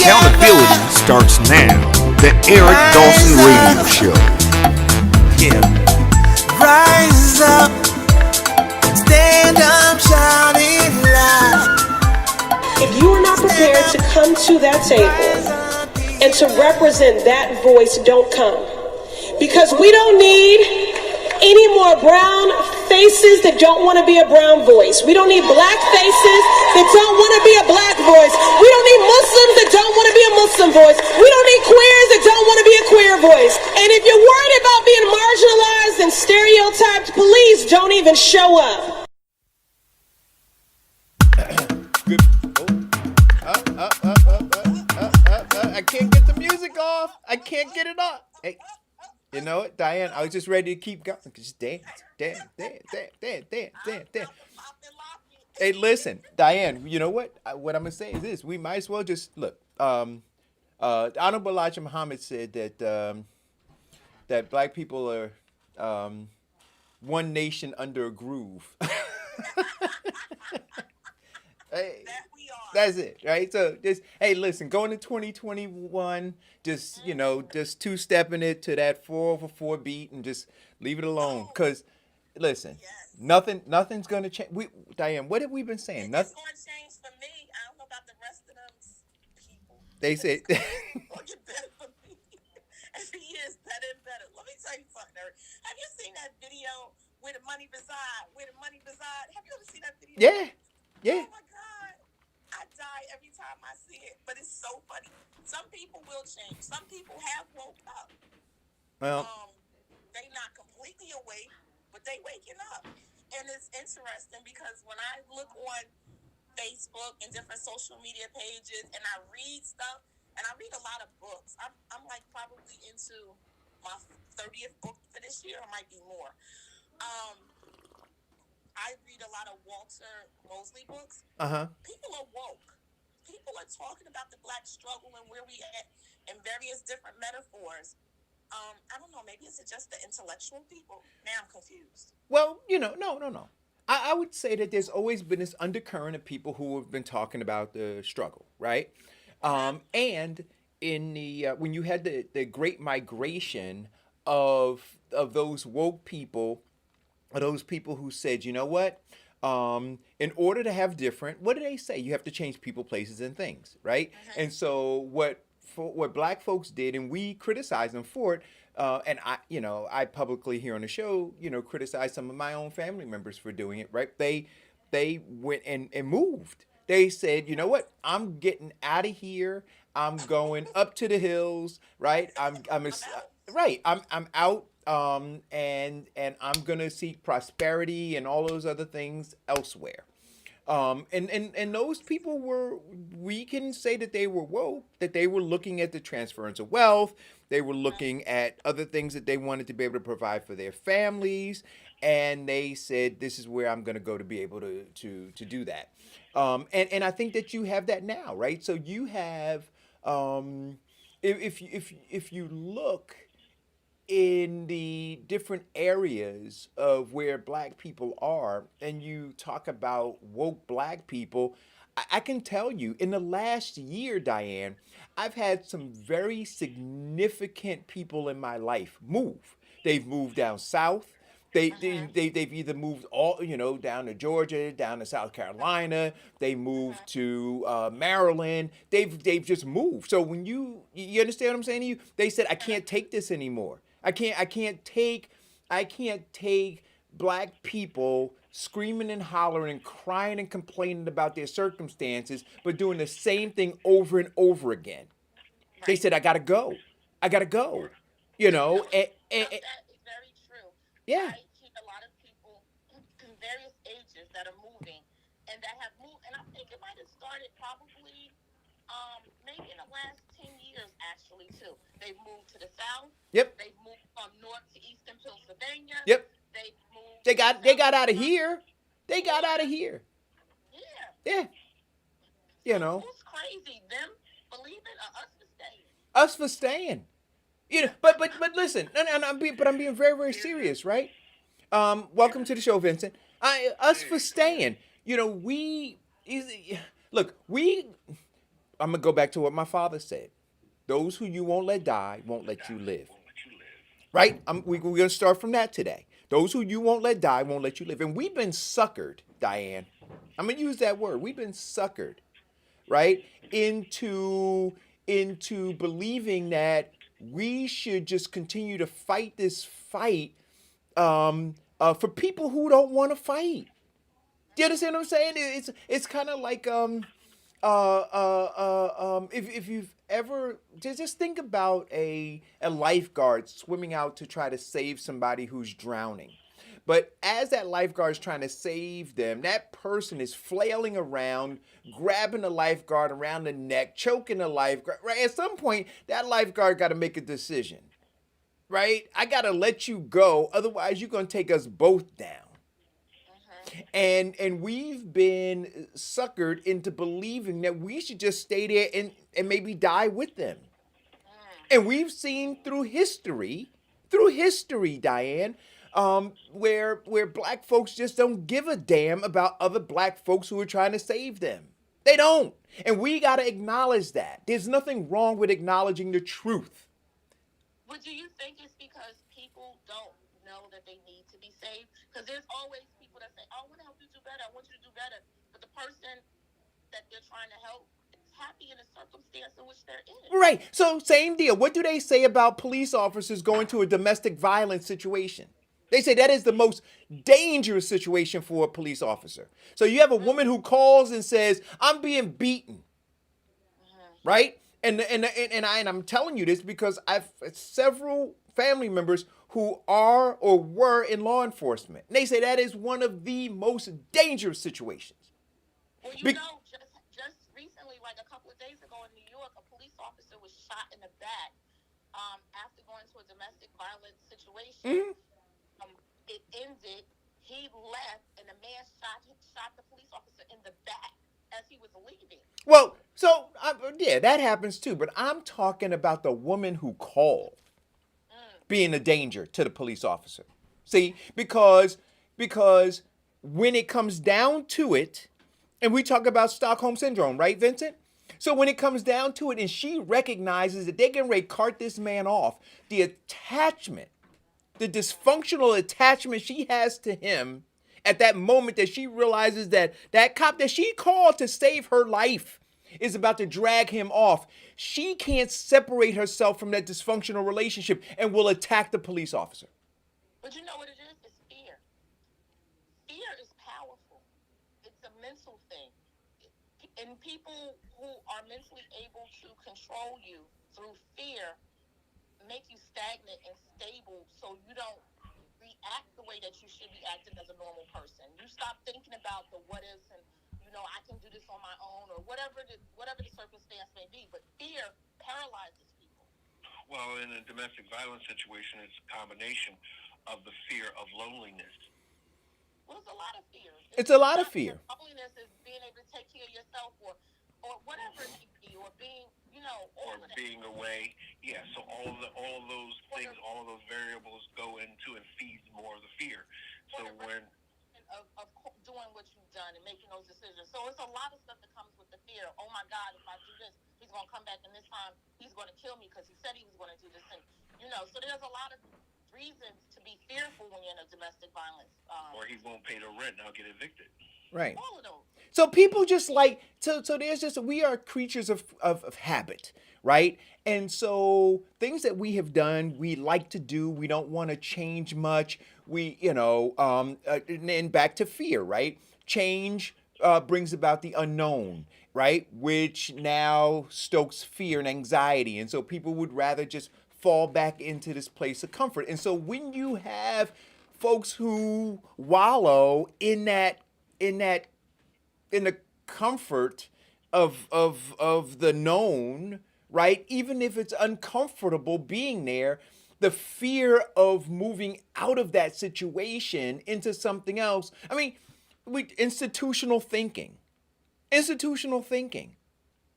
Accountability starts now. The Eric Dawson Radio Show. Yeah. Rise up, stand up, shout it loud. If you are not prepared to come to that table and to represent that voice, don't come. Because we don't need any more brown faces that don't want to be a brown voice. We don't need black faces that don't want to be a black voice. We don't need Muslims that don't want to be a Muslim voice. We don't need queers that don't want to be a queer voice. And if you're worried about being marginalized and stereotyped, please don't even show up. I can't get the music off. I can't get it off. Hey, you know what, Diane? I was just ready to keep going. Just dance, dance, dance, dance, dance, dance, dance, dance. Hey, listen, Diane. You know what? What I'm gonna say is this: we might as well just look. Honorable Elijah Muhammad said that that black people are um, one nation under a groove. Hey, That we are. that's it, right? So just hey, listen, going to 2021, just just two stepping it to that 4/4 beat and just leave it alone. Oh, Cause listen, yes. nothing's gonna change. We Diane, what have we been saying? It's Nothing. going to change for me. I don't know about the rest of them people, They but it's said, going to get better for me. Every year is better and better. Let me tell you something, Eric. Have you seen that video where the money reside? Where the money reside? Have you ever seen that video? yeah, yeah. Oh my God. I die every time I see it, but it's so funny. Some people will change. Some people have woke up. Well, um they not completely awake, but they waking up. And it's interesting because when I look on Facebook and different social media pages and I read stuff, and I read a lot of books. I'm like probably into my 30th book for this year, or might be more. um I read a lot of Walter Mosley books. uh huh. People are woke. People are talking about the black struggle and where we at in various different metaphors. I don't know. Maybe it's just the intellectual people. Now I'm confused. Well, no, no, no. I would say that there's always been this undercurrent of people who have been talking about the struggle, right? Uh-huh. And in the when you had the great migration of those woke people, or those people who said, you know what? In order to have different, what do they say? You have to change people, places, and things, right? Uh-huh. And so what black folks did, and we criticized them for it. And I publicly here on the show, criticize some of my own family members for doing it. Right? They went and moved. They said, you know what? I'm getting out of here. I'm going up to the hills. Right? I'm out. right. I'm out. And I'm gonna seek prosperity and all those other things elsewhere. And those people were, we can say that they were woke, that they were looking at the transference of wealth, they were looking at other things that they wanted to be able to provide for their families, and they said, this is where I'm going to go to be able to do that. And I think that you have that now, right? So you have, if you look in the different areas of where black people are and you talk about woke black people, I can tell you in the last year, Diane, I've had some very significant people in my life move. They've moved down south. Uh-huh. They've either moved all down to Georgia, down to South Carolina. They moved Uh-huh. to Maryland. They've just moved. So when you understand what I'm saying to you, they said I Uh-huh. can't take this anymore. I can't take black people screaming and hollering and crying and complaining about their circumstances, but doing the same thing over and over again. They Right. said I gotta go. I gotta go. You know, No, and, no, and, and- that is very true. yeah. I see a lot of people in various ages that are moving and that have moved, and I think it might have started probably maybe in the last 10 years actually too. They've moved to the south. Yep. They've moved from north to eastern Pennsylvania. Yep. They've moved They from got they South got out of Carolina, here. They got out of Florida. here. Yeah. Yeah. So You know, who's crazy? Them believing or us for staying? us for staying. But listen, and I'm being very very serious, right? Welcome to the show, Vincent. Us for staying. We look. I'm gonna go back to what my father said. Those who you won't let die won't let you live. Right? We're gonna start from that today. Those who you won't let die won't let you live. And we've been suckered, Diane. I'm gonna use that word. We've been suckered, right? Into believing that we should just continue to fight this fight for people who don't want to fight. Do you understand what I'm saying? It's kind of like if you've ever just think about a lifeguard swimming out to try to save somebody who's drowning. But as that lifeguard is trying to save them, that person is flailing around, grabbing the lifeguard around the neck, choking the lifeguard. Right? At some point, that lifeguard got to make a decision. Right? I got to let you go, otherwise you're going to take us both down. And we've been suckered into believing that we should just stay there and maybe die with them. And we've seen through history, Diane, where black folks just don't give a damn about other black folks who are trying to save them. They don't. And we got to acknowledge that. There's nothing wrong with acknowledging the truth. But do you think it's because people don't know that they need to be saved? Because there's always people that say, "Oh, I want to help you do better. I want you to do better." But the person that they're trying to help is happy in the circumstance in which they're in. Right. So, same deal. What do they say about police officers going to a domestic violence situation? They say that is the most dangerous situation for a police officer. So, you have a woman who calls and says, "I'm being beaten." Right? And I'm telling you this because I've several family members who are or were in law enforcement. And they say that is one of the most dangerous situations. Well, you Be- know, just recently, like a couple of days ago in New York, a police officer was shot in the back after going to a domestic violence situation. It ended. He left, and the man shot the police officer in the back as he was leaving. Well, so yeah, that happens too. But I'm talking about the woman who called being a danger to the police officer. See, because when it comes down to it, and we talk about Stockholm syndrome, right, Vincent? So when it comes down to it, and she recognizes that they're getting ready to cart this man off, the attachment, the dysfunctional attachment she has to him at that moment that she realizes that that cop that she called to save her life is about to drag him off. She can't separate herself from that dysfunctional relationship and will attack the police officer. But you know what it is? It's fear. Fear is powerful. It's a mental thing. And people who are mentally able to control you through fear make you stagnant and stable so you don't react the way that you should be acting as a normal person. You stop thinking about the what ifs and I can do this on my own or whatever the circumstance may be. But fear paralyzes people. Well, in a domestic violence situation, it's a combination of the fear of loneliness. Well, it's a lot of fear. It's a lot of fear. Loneliness is being able to take care of yourself or whatever it may be, or being, or being away. Yeah, so all of those things, all of those variables go into and feeds more of the fear. So when of doing what you've done and making those decisions. So it's a lot of stuff that comes with the fear. Oh my God, if I do this, he's going to come back, and this time he's going to kill me because he said he was going to do this. And so there's a lot of reasons to be fearful when you're in a domestic violence. Or he won't pay the rent and I'll get evicted. Right. All of those. So people just like so there's just we are creatures of habit, right? And so things that we have done, we like to do, we don't want to change much. We, and back to fear, right? Change brings about the unknown, right? Which now stokes fear and anxiety. And so people would rather just fall back into this place of comfort. And so when you have folks who wallow in the comfort of the known, right? Even if it's uncomfortable being there, the fear of moving out of that situation into something else. I mean, institutional thinking. Institutional thinking.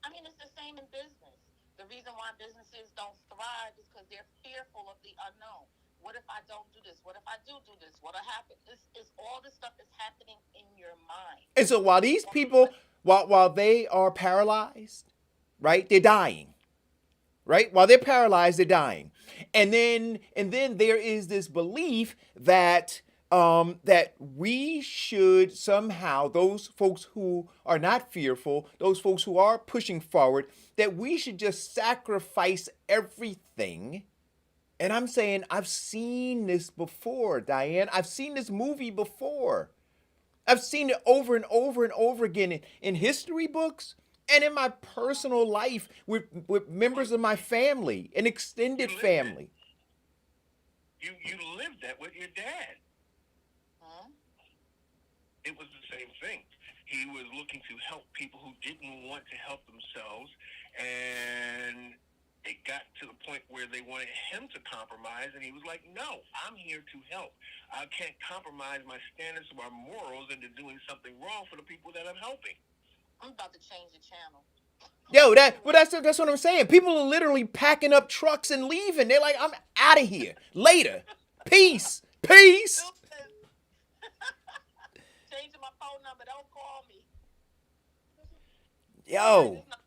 I mean, it's the same in business. The reason why businesses don't thrive is because they're fearful of the unknown. What if I don't do this? What if I do this? What'll happen? It's all this stuff is happening in your mind. And so while these people, while they are paralyzed, right, they're dying. Right? While they're paralyzed, they're dying. And then there is this belief that that we should somehow, those folks who are not fearful, those folks who are pushing forward, that we should just sacrifice everything. And I'm saying, I've seen this before, Diane. I've seen this movie before. I've seen it over and over and over again in history books and in my personal life with members of my family, an extended family. You lived that with your dad. Huh? It was the same thing. He was looking to help people who didn't want to help themselves, and it got to the point where they wanted him to compromise, and he was like, "No, I'm here to help. I can't compromise my standards or my morals into doing something wrong for the people that I'm helping." I'm about to change the channel. Yo, that's what I'm saying. People are literally packing up trucks and leaving. They're like, I'm out of here. Later. Peace. Peace. Changing my phone number. Don't call me. Yo. It's not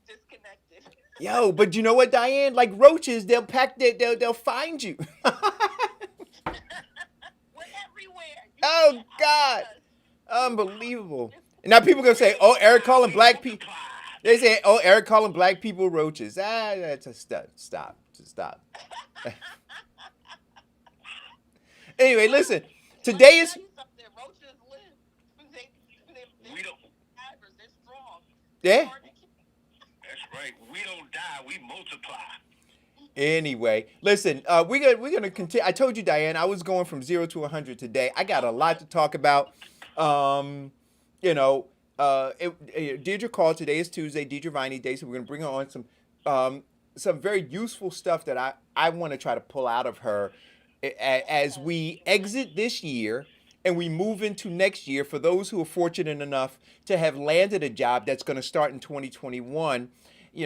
disconnected. Yo, but you know what, Diane? Like roaches, they'll find you. We're everywhere. Oh God. Unbelievable. And now people gonna say, oh, Eric calling black people. They say, oh, Eric calling black people roaches. That's a stop. Anyway, listen. Today is. Roaches live. We don't. They're strong. Yeah. That's right. We don't die. We multiply. Anyway, listen. We're gonna continue. I told you, Diane, I was going from 0 to 100 today. I got a lot to talk about. Deidre called. Today is Tuesday. Deidre Viney Day, so we're gonna bring her on some very useful stuff that I want to try to pull out of her as we exit this year and we move into next year. For those who are fortunate enough to have landed a job that's going to start in 2021,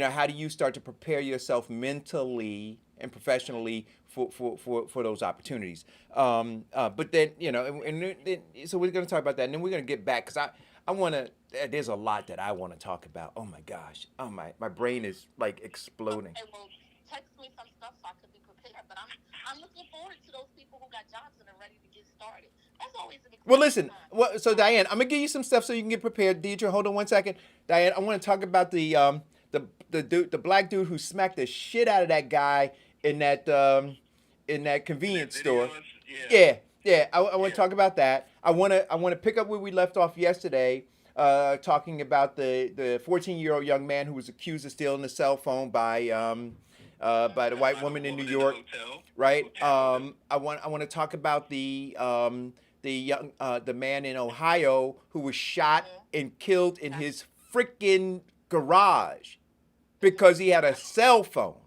how do you start to prepare yourself mentally and professionally for those opportunities? But then, so we're going to talk about that, and then we're going to get back because I want to. There's a lot that I want to talk about. Oh my gosh, my brain is like exploding. Okay, well, text me some stuff so I could be prepared. But I'm looking forward to those people who got jobs and are ready to get started. That's always an exciting Well, listen. time. So Diane, I'm gonna give you some stuff so you can get prepared. Deidre, hold on one second. Diane, I want to talk about the black dude who smacked the shit out of that guy in that convenience store. Yeah. I want to talk about that. I want to pick up where we left off yesterday, talking about the 14-year-old young man who was accused of stealing a cell phone by the white woman in New York, right? I want to talk about the man in Ohio who was shot and killed in his freaking garage because he had a cell phone,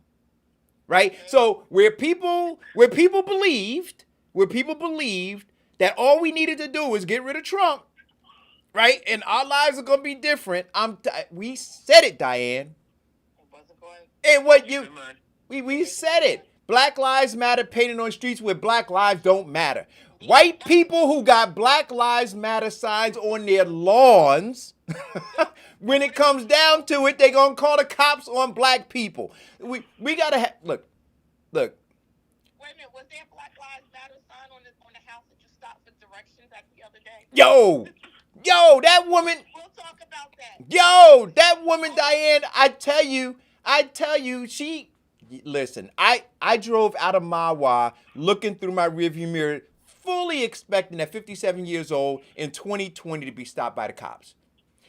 right? So where people believed that all we needed to do was get rid of Trump, right? And our lives are gonna be different. We said it, Diane. And what we said it. Black lives matter painted on streets where black lives don't matter. White people who got Black Lives Matter signs on their lawns, when it comes down to it, they're gonna call the cops on black people. We gotta look. Wait a minute, was there a Black Lives Matter sign on the house that you stopped for directions at the other day? Yo, that woman. We'll talk about that. Yo, that woman, Diane. I tell you, she. Listen, I drove out of Mawa looking through my rearview mirror, fully expecting at 57 years old in 2020 to be stopped by the cops.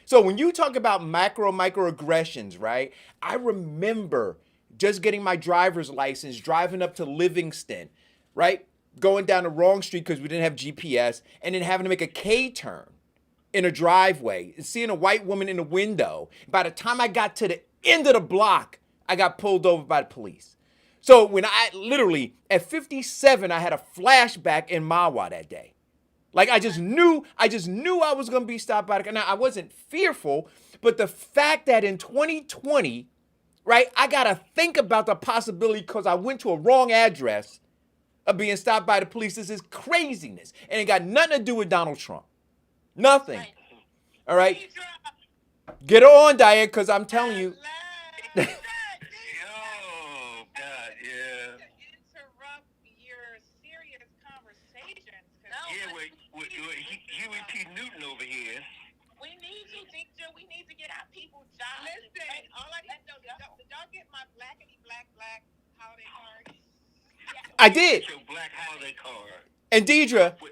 So when you talk about microaggressions, right? I remember just getting my driver's license, driving up to Livingston, right? Going down the wrong street because we didn't have GPS, and then having to make a K-turn in a driveway and seeing a white woman in the window. By the time I got to the end of the block, I got pulled over by the police. So when I literally, at 57, I had a flashback in Mawa that day. Like I just knew I was going to be stopped by the car. Now, I wasn't fearful, but the fact that in 2020, right, I got to think about the possibility because I went to a wrong address of being stopped by the police. This is craziness. And it got nothing to do with Donald Trump. Nothing. All right? Get her on, Diane, because I'm telling you. Huey P. Newton over here. We need you, teacher. We need to get our people jobs. Listen, all I need to know, did y'all get my black holiday card? I did. Your black holiday card. And Deidre. I love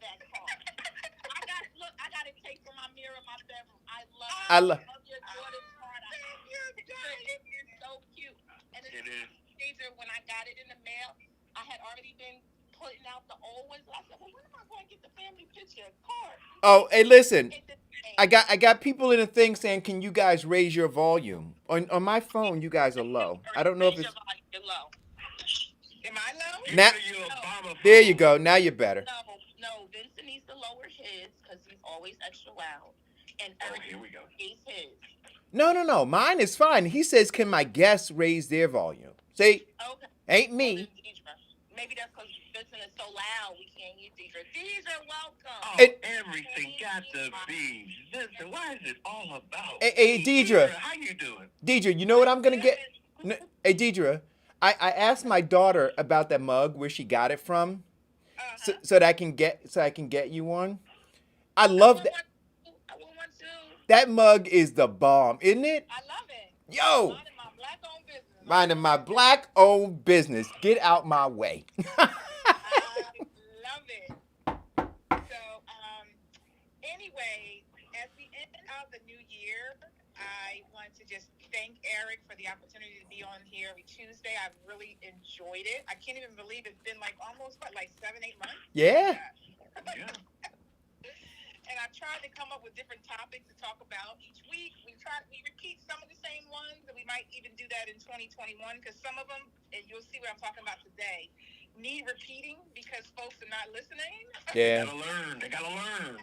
that card. I got it taped from my mirror in my bedroom. I love your daughter's card. It's so cute. And it is. Deidre, when I got it in the mail, I had already been putting out the old ones. I said, well, when am I going to get the family picture card? Oh, hey, listen. I got people in the thing saying, "Can you guys raise your volume?" On my phone, you guys are low. I don't know if Raise your it's volume. You're low. Am I low? Get now. rid of your Obama There you phone. go. Now you're better. No. Vincent needs to lower his because he's always extra loud. And Oh, Eric here we go. raise his. No. Mine is fine. He says, "Can my guests raise their volume?" See, Okay. ain't Well, me. then Deidre. Maybe that's because Vincent is so loud we can't hear Deidre. Deidre, welcome. Oh, It- everything got to be. Listen, why is it all about? Hey, Deidre. How you doing? Deidre, you know what I'm gonna get? Hey, Deidre, I asked my daughter about that mug where she got it from, so that I can get you one. I love that. I want one too. That mug is the bomb, isn't it? I love it. Yo, Minding my black-owned business. minding my black-owned business. Get out my way. I love it. So, anyway, at the end of the new year, I want to just thank Eric for the opportunity to be on here every Tuesday. I've really enjoyed it. I can't even believe it's been like almost, like 7-8 months? Yeah. Yeah. And I've tried to come up with different topics to talk about each week. We repeat some of the same ones, and we might even do that in 2021 because some of them, and you'll see what I'm talking about today, need repeating because folks are not listening. Yeah. They gotta learn.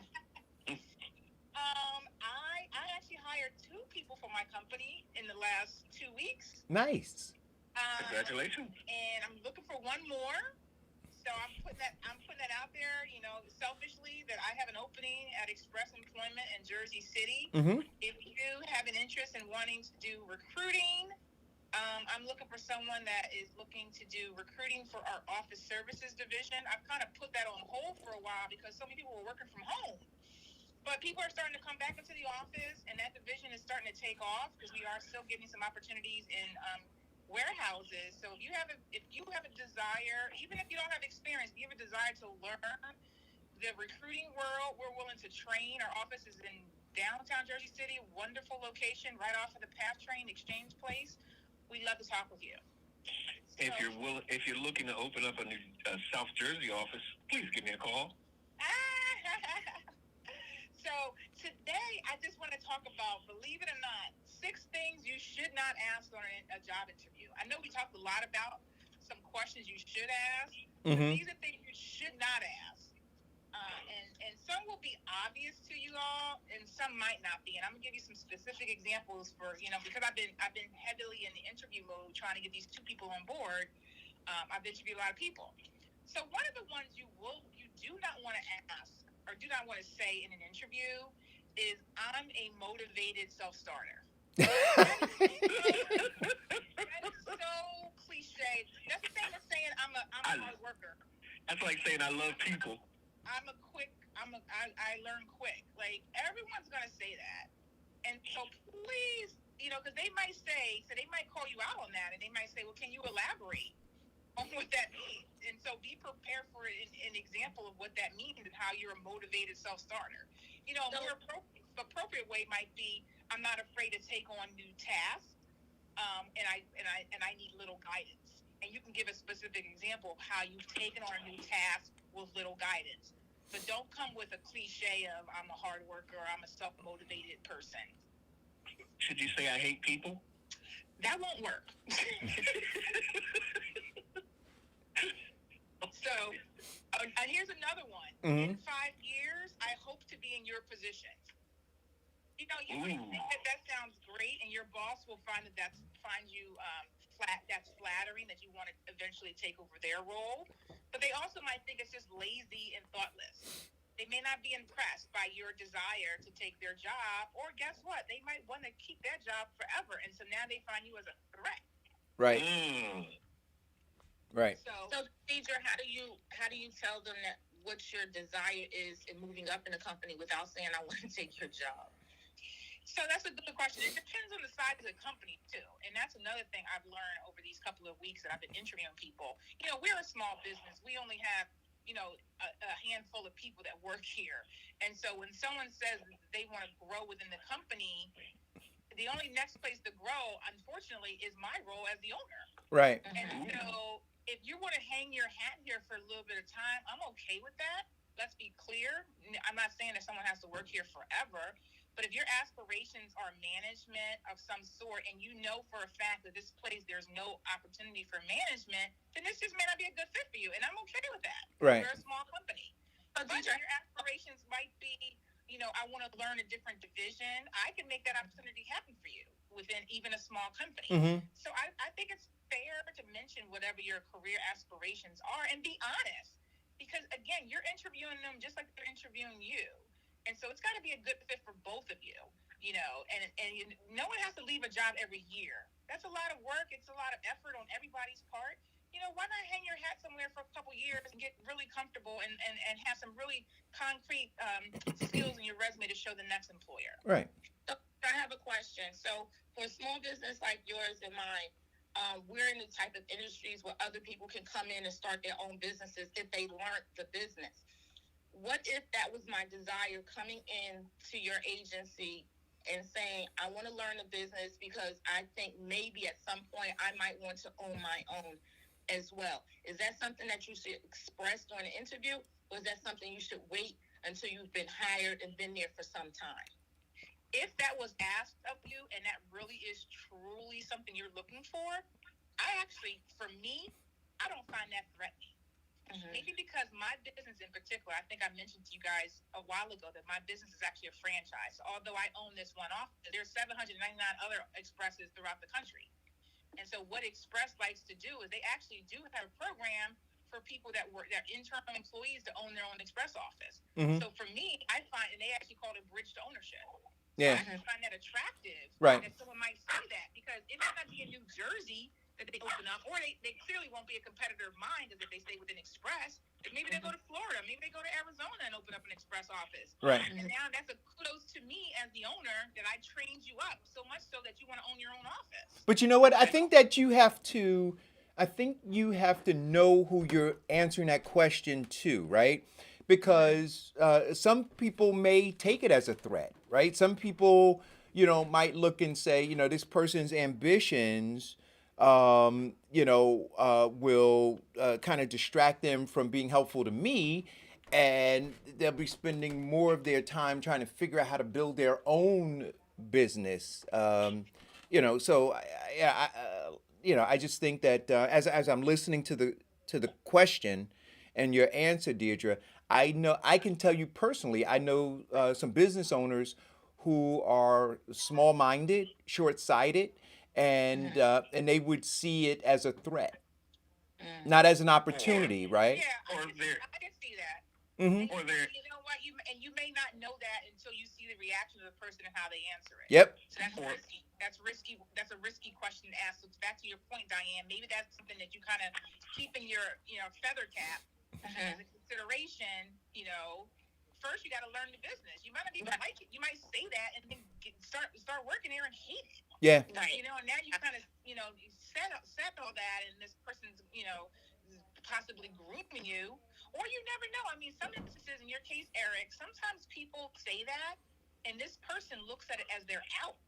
I actually hired 2 people for my company in the last 2 weeks. Nice. Congratulations. And I'm looking for one more. So I'm putting that out there, selfishly, that I have an opening at Express Employment in Jersey City. Mm-hmm. If you have an interest in wanting to do recruiting, I'm looking for someone that is looking to do recruiting for our office services division. I've kind of put that on hold for a while because so many people were working from home. But people are starting to come back into the office, and that division is starting to take off because we are still getting some opportunities in warehouses. So if you have a desire, even if you don't have experience, if you have a desire to learn the recruiting world, we're willing to train. Our office is in downtown Jersey City, wonderful location, right off of the PATH train exchange place. We'd love to talk with you. If you're looking to open up a new South Jersey office, please give me a call. So today, I just want to talk about, believe it or not, 6 things you should not ask on a job interview. I know we talked a lot about some questions you should ask, but these are things you should not ask. And some will be obvious to you all, and some might not be. And I'm gonna give you some specific examples for, because I've been heavily in the interview mode trying to get these 2 people on board. I've interviewed a lot of people. So one of the ones you do not want to ask or do not want to say in an interview is, "I'm a motivated self-starter." That is so cliche. That's the same as saying I'm a hard worker. That's like saying I love people. I learn quick. Like, everyone's gonna say that, and so please, because they might they might call you out on that, and they might say, "Well, can you elaborate on what that means?" And so be prepared for an example of what that means and how you're a motivated self-starter. A more appropriate way might be, "I'm not afraid to take on new tasks, and I need little guidance." And you can give a specific example of how you've taken on a new task with little guidance. But don't come with a cliche of, "I'm a hard worker," or "I'm a self-motivated person." Should you say I hate people? That won't work. So, and here's another one. In 5 years, I hope to be in your position. You might think that sounds great, and your boss will find that's flattering, that you want to eventually take over their role. But they also might think it's just lazy and thoughtless. They may not be impressed by your desire to take their job, or guess what? They might want to keep that job forever, and so now they find you as a threat. Right. Right. So, Deidre, how do you tell them that what your desire is in moving up in the company without saying, "I want to take your job"? So that's a good question. It depends on the size of the company too, and that's another thing I've learned over these couple of weeks that I've been interviewing people. We're a small business. We only have a handful of people that work here, and so when someone says they want to grow within the company, the only next place to grow, unfortunately, is my role as the owner. Right. And so if you want to hang your hat here for a little bit of time, I'm okay with that. Let's be clear. I'm not saying that someone has to work here forever, But if your aspirations are management of some sort, and you know for a fact that this place there's no opportunity for management, then this just may not be a good fit for you. And I'm okay with that. Right. We're a small company. But your aspirations might be, I want to learn a different division. I can make that opportunity happen for you within even a small company. Mm-hmm. So I think it's fair to mention whatever your career aspirations are and be honest. Because again, you're interviewing them just like they're interviewing you. And so it's got to be a good fit for both of you, and no one has to leave a job every year. That's a lot of work. It's a lot of effort on everybody's part. Why not hang your hat somewhere for a couple years and get really comfortable and have some really concrete skills in your resume to show the next employer. Right. So I have a question. So for a small business like yours and mine, we're in the type of industries where other people can come in and start their own businesses if they learned the business. What if that was my desire coming in to your agency and saying, I want to learn the business because I think maybe at some point I might want to own my own as well. Is that something that you should express during an interview, or is that something you should wait until you've been hired and been there for some time? If that was asked of you and that really is truly something you're looking for, for me, I don't find that threatening. Mm-hmm. Maybe because my business in particular, I think I mentioned to you guys a while ago that my business is actually a franchise. So although I own this one office, there's 799 other Expresses throughout the country. And so what Express likes to do is they actually do have a program for people that internal employees to own their own Express office. Mm-hmm. So for me, I find, and they actually call it bridge to ownership. Yeah. So I find that attractive. Right. That someone might say that, because it might not be in New Jersey that they open up, or they clearly won't be a competitor of mine, because if they stay within Express, maybe they go to Florida, maybe they go to Arizona and open up an Express office. Right. And now that's a kudos to me as the owner that I trained you up so much so that you want to own your own office. But you know what? I think that you have to know who you're answering that question to, right? Because some people may take it as a threat, right? Some people, might look and say, this person's ambitions will kind of distract them from being helpful to me, and they'll be spending more of their time trying to figure out how to build their own business. So I just think that as I'm listening to the question and your answer, Deirdre, I can tell you personally, I know some business owners who are small-minded, short-sighted, and they would see it as a threat, not as an opportunity, right? Yeah, I can see that. Mm-hmm. Or you know what, you may not know that until you see the reaction of the person and how they answer it. Yep. So that's risky. That's risky. That's a risky question to ask. So back to your point, Diane, maybe that's something that you kind of keep in your feather cap as a consideration. First you got to learn the business. You might not even like it. You might say that and then start working there and hate it. Yeah. Right. And now you kind of you set all that, and this person's possibly grooming you, or you never know. I mean, some instances, in your case, Eric, sometimes people say that, and this person looks at it as their out.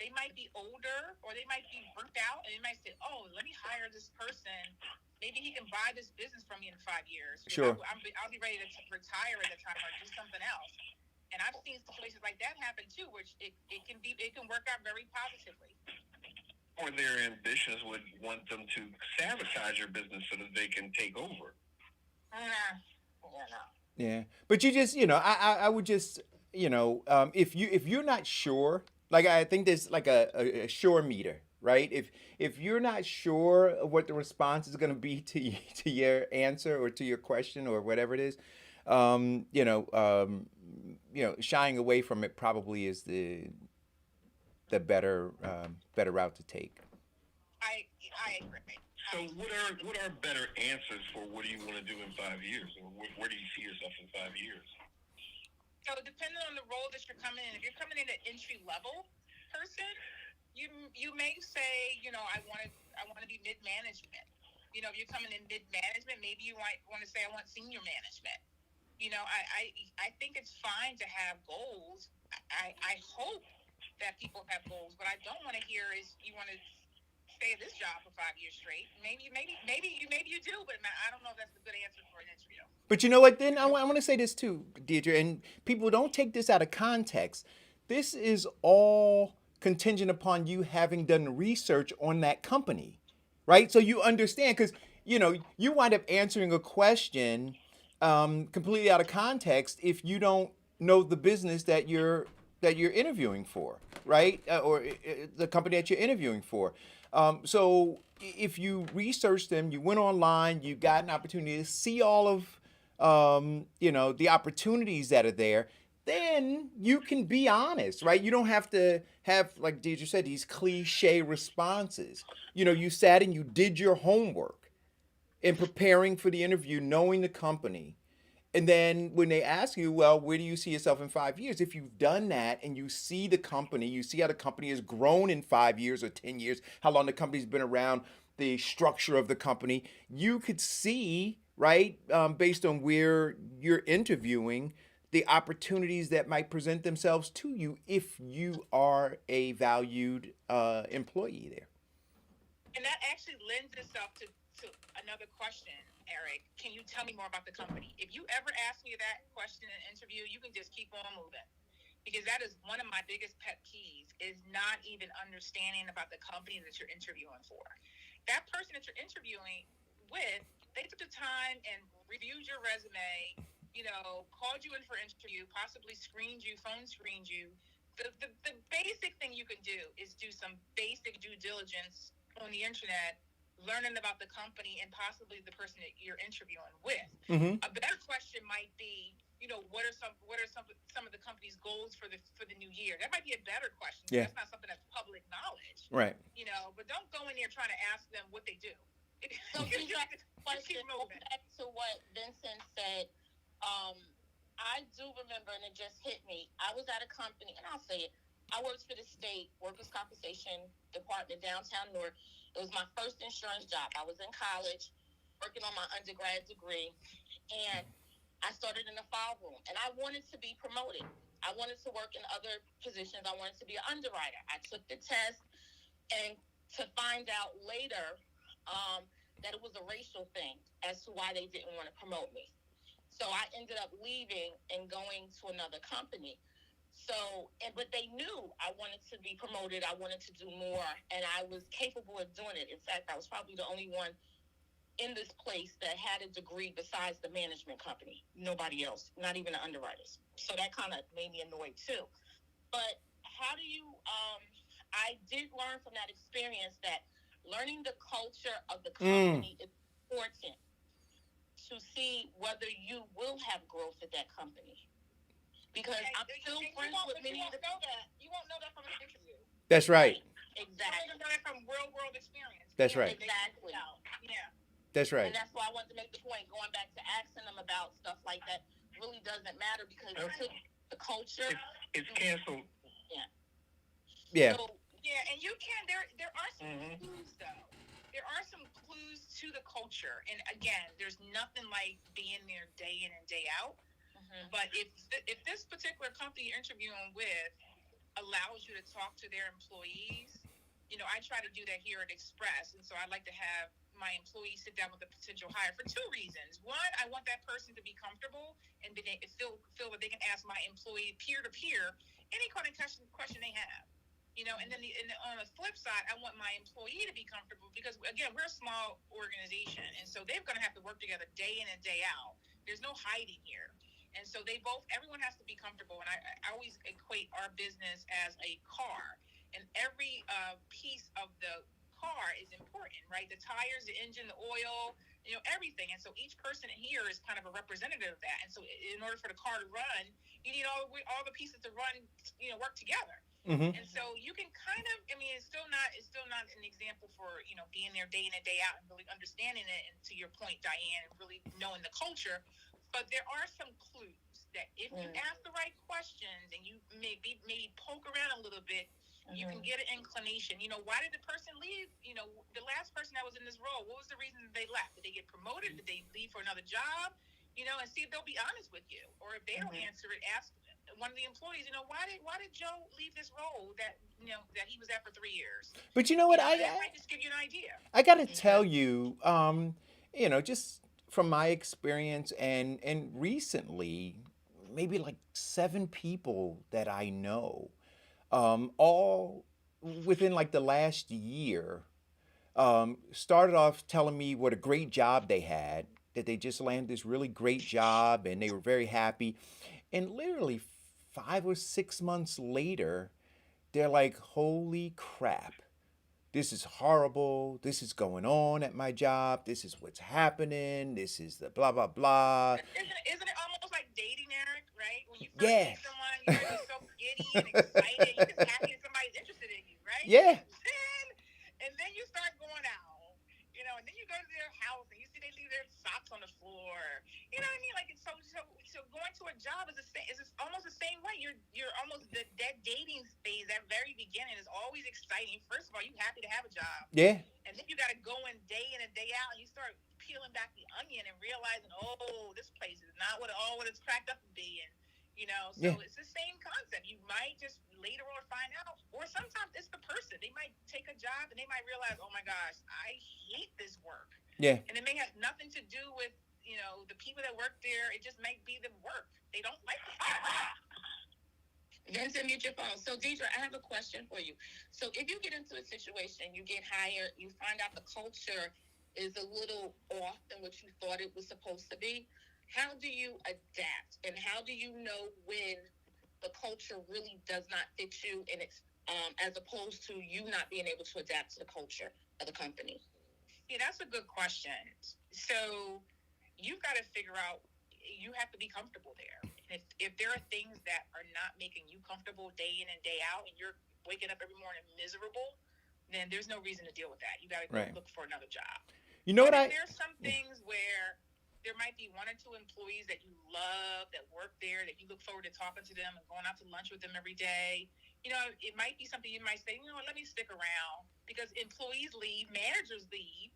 They might be older, or they might be burnt out, and they might say, "Oh, let me hire this person. Maybe he can buy this business from me in 5 years. Sure. I'll be ready to retire at the time or do something else." And I've seen situations like that happen too, which it can work out very positively. Or their ambitions would want them to sabotage your business so that they can take over. Yeah, but you just, I would just, if you're not sure, like I think there's like a sure meter, right? If you're not sure of what the response is going to be to your answer or to your question or whatever it is, shying away from it probably is the better route to take. I agree. So what are better answers for what do you want to do in 5 years, or where do you see yourself in 5 years? So depending on the role that you're coming in, if you're coming in an entry level person, you may say, I want to be mid management. If you're coming in mid management, maybe you might want to say I want senior management. I think it's fine to have goals. I hope that people have goals. What I don't want to hear is you want to stay at this job for 5 years straight. Maybe you do, but I don't know if that's a good answer for an interview. But you know what? Then I want to say this too, Deirdre, and people don't take this out of context. this is all contingent upon you having done research on that company, right? So you understand because you wind up answering a question completely out of context if you don't know the business that you're interviewing for, right? Or the company that you're interviewing for. So if you research them, you went online, you got an opportunity to see all of the opportunities that are there, then you can be honest, right? You don't have to have, like Deidre said, these cliche responses. You sat and you did your homework in preparing for the interview, knowing the company. And then when they ask you, well, where do you see yourself in 5 years? If you've done that and you see the company, you see how the company has grown in 5 years or 10 years, how long the company's been around, the structure of the company, you could see, right, based on where you're interviewing, the opportunities that might present themselves to you if you are a valued employee there. And that actually lends itself to another question, Eric. Can you tell me more about the company? If you ever ask me that question in an interview, you can just keep on moving. Because that is one of my biggest pet peeves, is not even understanding about the company that you're interviewing for. That person that you're interviewing with, they took the time and reviewed your resume, called you in for interview, possibly screened you, phone screened you. The basic thing you can do is do some basic due diligence on the internet, learning about the company and possibly the person that you're interviewing with. Mm-hmm. A better question might be, what are some of the company's goals for the new year? That might be a better question. Yeah. That's not something that's public knowledge. Right. But don't go in there trying to ask them what they do. So question, back to what Vincent said. I do remember, and it just hit me. I was at a company, and I'll say it. I worked for the state workers' compensation department downtown Newark. It was my first insurance job. I was in college, working on my undergrad degree, and I started in the file room. And I wanted to be promoted. I wanted to work in other positions. I wanted to be an underwriter. I took the test, and to find out later that it was a racial thing as to why they didn't want to promote me. So I ended up leaving and going to another company. But they knew I wanted to be promoted. I wanted to do more, and I was capable of doing it. In fact, I was probably the only one in this place that had a degree besides the management company. Nobody else, not even the underwriters. So that kind of made me annoyed too. But how do you, I did learn from that experience that learning the culture of the company is important to see whether you will have growth at that company. Because I'm still friends with many of the people. You won't know that from an interview. That's right. Exactly. You know that from real world experience. That's right. Exactly. Yeah. That's right. And that's why I wanted to make the point, going back to asking them about stuff like that really doesn't matter because the culture. It's canceled. Yeah. Yeah. So, yeah, and you can. There are some clues though. There are some clues to the culture, and again, there's nothing like being there day in and day out. Mm-hmm. But if this particular company you're interviewing with allows you to talk to their employees, I try to do that here at Express, and so I like to have my employees sit down with a potential hire for two reasons. One, I want that person to be comfortable and feel that they can ask my employee peer to peer any kind of question they have. And then on the flip side, I want my employee to be comfortable because, again, we're a small organization, and so they're going to have to work together day in and day out. There's no hiding here. And so everyone has to be comfortable. And I always equate our business as a car, and every piece of the car is important, right? The tires, the engine, the oil, everything. And so each person here is kind of a representative of that. And so in order for the car to run, you need all the pieces to run, work together. Mm-hmm. And so you can kind of, it's still not an example for, being there day in and day out and really understanding it. And to your point, Diane, and really knowing the culture. But there are some clues that if you ask the right questions and you maybe poke around a little bit, you can get an inclination. Why did the person leave? The last person that was in this role, what was the reason that they left? Did they get promoted? Did they leave for another job? And see if they'll be honest with you. Or if they don't answer it, ask one of the employees, why did Joe leave this role that he was at for 3 years? But you know what? I might just give you an idea. I got to tell you, just from my experience and recently, maybe like 7 people that I know all within like the last year, started off telling me what a great job they had, that they just landed this really great job and they were very happy. And literally 5 or 6 months later, they're like, holy crap, this is horrible. This is going on at my job. This is what's happening. This is the blah, blah, blah. Isn't it almost like dating, Eric? Right? When you first Yeah. meet someone, you're just so giddy and excited. You're just happy that somebody's interested in you, right? Yeah. And then you start going out, and then you go to their house and you see they leave their socks on the floor. You know what I mean? Like, it's so going to a job is almost the same way. You're almost that dating phase, that very beginning is always exciting. First of all, you happy to have a job. Yeah. And then you got to go in and day out, and you start peeling back the onion and realizing, oh, this place is not what it's cracked up to be. And so Yeah. it's the same concept. You might just later on find out, or sometimes it's the person. They might take a job and they might realize, oh my gosh, I hate this work. Yeah. And it may have nothing to do with the people that work there. It just might be the work. They don't like it. Vincent, mute your phone. So, Deidre, I have a question for you. So, if you get into a situation, you get hired, you find out the culture is a little off than what you thought it was supposed to be, how do you adapt? And how do you know when the culture really does not fit you, and it's as opposed to you not being able to adapt to the culture of the company? Yeah, that's a good question. So, you've got to figure out, you have to be comfortable there. And if there are things that are not making you comfortable day in and day out, and you're waking up every morning miserable, then there's no reason to deal with that. You got to go Right. look for another job. You know But what there's some things where there might be one or two employees that you love that work there, that you look forward to talking to them and going out to lunch with them every day. It might be something you might say, let me stick around, because employees leave, managers leave,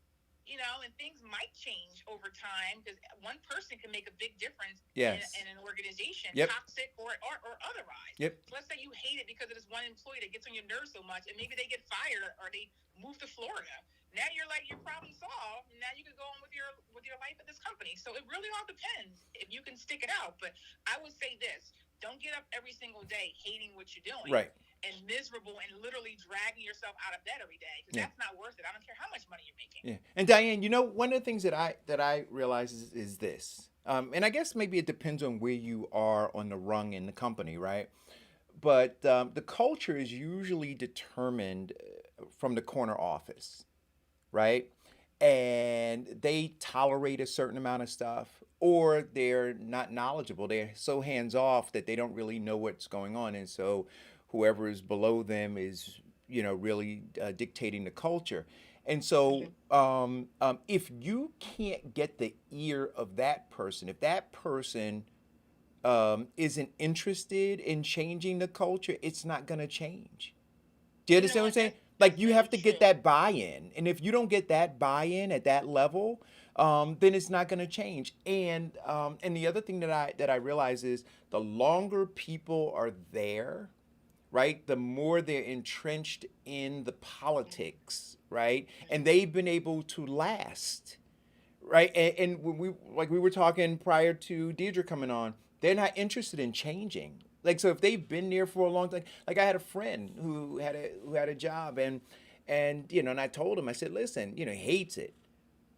and things might change over time, because one person can make a big difference Yes. in an organization, Yep. toxic or otherwise. Yep. So let's say you hate it because of this one employee that gets on your nerves so much, and maybe they get fired or they move to Florida. Now you're like, your problem solved. Now you can go on with your life at this company. So it really all depends if you can stick it out. But I would say this: don't get up every single day hating what you're doing, Right. and miserable and literally dragging yourself out of bed every day, because Yeah. that's not worth it. I don't care how much money you're making. Yeah. And Diane, one of the things that I realize is this, and I guess maybe it depends on where you are on the rung in the company, right? But the culture is usually determined from the corner office, right? And they tolerate a certain amount of stuff, or they're not knowledgeable. They're so hands off that they don't really know what's going on, and so whoever is below them is, really dictating the culture. And so, if you can't get the ear of that person, if that person isn't interested in changing the culture, it's not going to change. Do you understand what I'm saying? Like, you have to get that buy-in, and if you don't get that buy-in at that level, then it's not going to change. And the other thing that I realize is the longer people are there, right, the more they're entrenched in the politics, right, and they've been able to last, right? And when we were talking prior to Deidre coming on, they're not interested in changing. Like, so if they've been there for a long time, like I had a friend who had a job, and I told him, I said, listen, he hates it,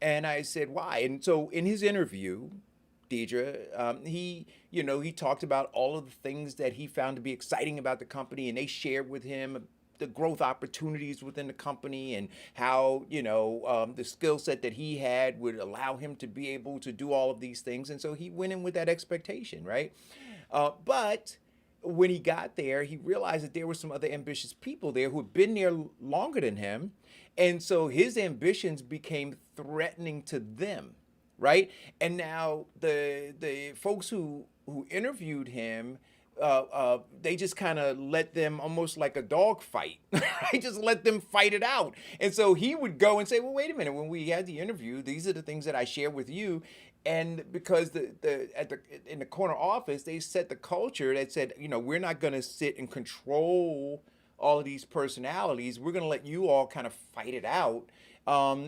and I said, why? And so in his interview, Deidre, he talked about all of the things that he found to be exciting about the company, and they shared with him the growth opportunities within the company, and how the skill set that he had would allow him to be able to do all of these things. And so he went in with that expectation, right? But when he got there, he realized that there were some other ambitious people there who had been there longer than him, and so his ambitions became threatening to them, right? And now the folks who interviewed him, they just kind of let them, almost like a dog fight, right? Just let them fight it out. And so he would go and say, well, wait a minute, when we had the interview, these are the things that I share with you. And because in the corner office, they set the culture that said, we're not going to sit and control all of these personalities. We're going to let you all kind of fight it out.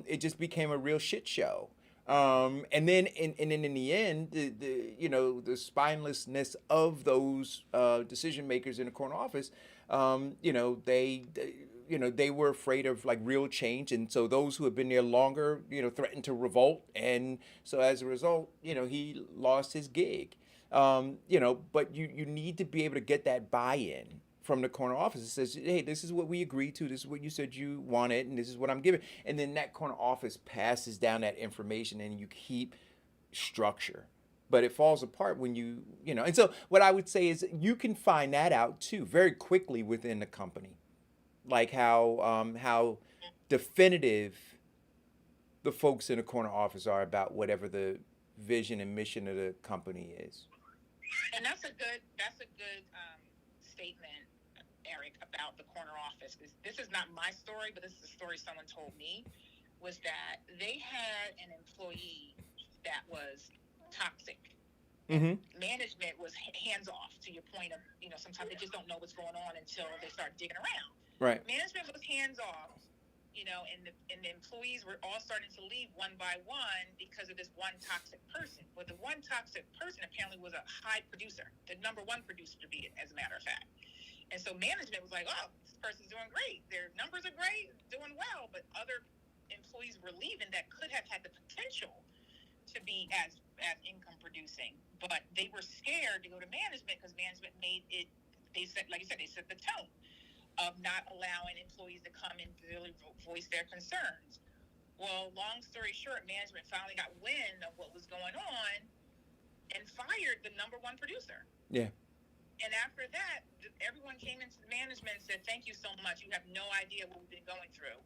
It just became a real shit show. And then in the end, the spinelessness of those decision makers in the corner office they were afraid of like real change, and so those who have been there longer, threatened to revolt, and so as a result, he lost his gig. But you need to be able to get that buy-in from the corner office. It says, hey, this is what we agreed to, this is what you said you wanted, and this is what I'm giving. And then that corner office passes down that information, and you keep structure. But it falls apart when and so what I would say is you can find that out too very quickly within the company, like how definitive the folks in the corner office are about whatever the vision and mission of the company is. And that's a good statement, Eric, about the corner office. This is not my story, but this is a story someone told me. Was that they had an employee that was toxic. Mm-hmm. Management was hands off. To your point of, sometimes they just don't know what's going on until they start digging around. Right. Management was hands off. And the employees were all starting to leave one by one because of this one toxic person. But the one toxic person apparently was a high producer, the number one producer to be, as a matter of fact. And so management was like, oh, this person's doing great. Their numbers are great, doing well. But other employees were leaving that could have had the potential to be as income producing. But they were scared to go to management because management made it, they said, like you said, they set the tone of not allowing employees to come and really voice their concerns. Well, long story short, management finally got wind of what was going on and fired the number one producer. Yeah. And after that, everyone came into the management and said, thank you so much. You have no idea what we've been going through.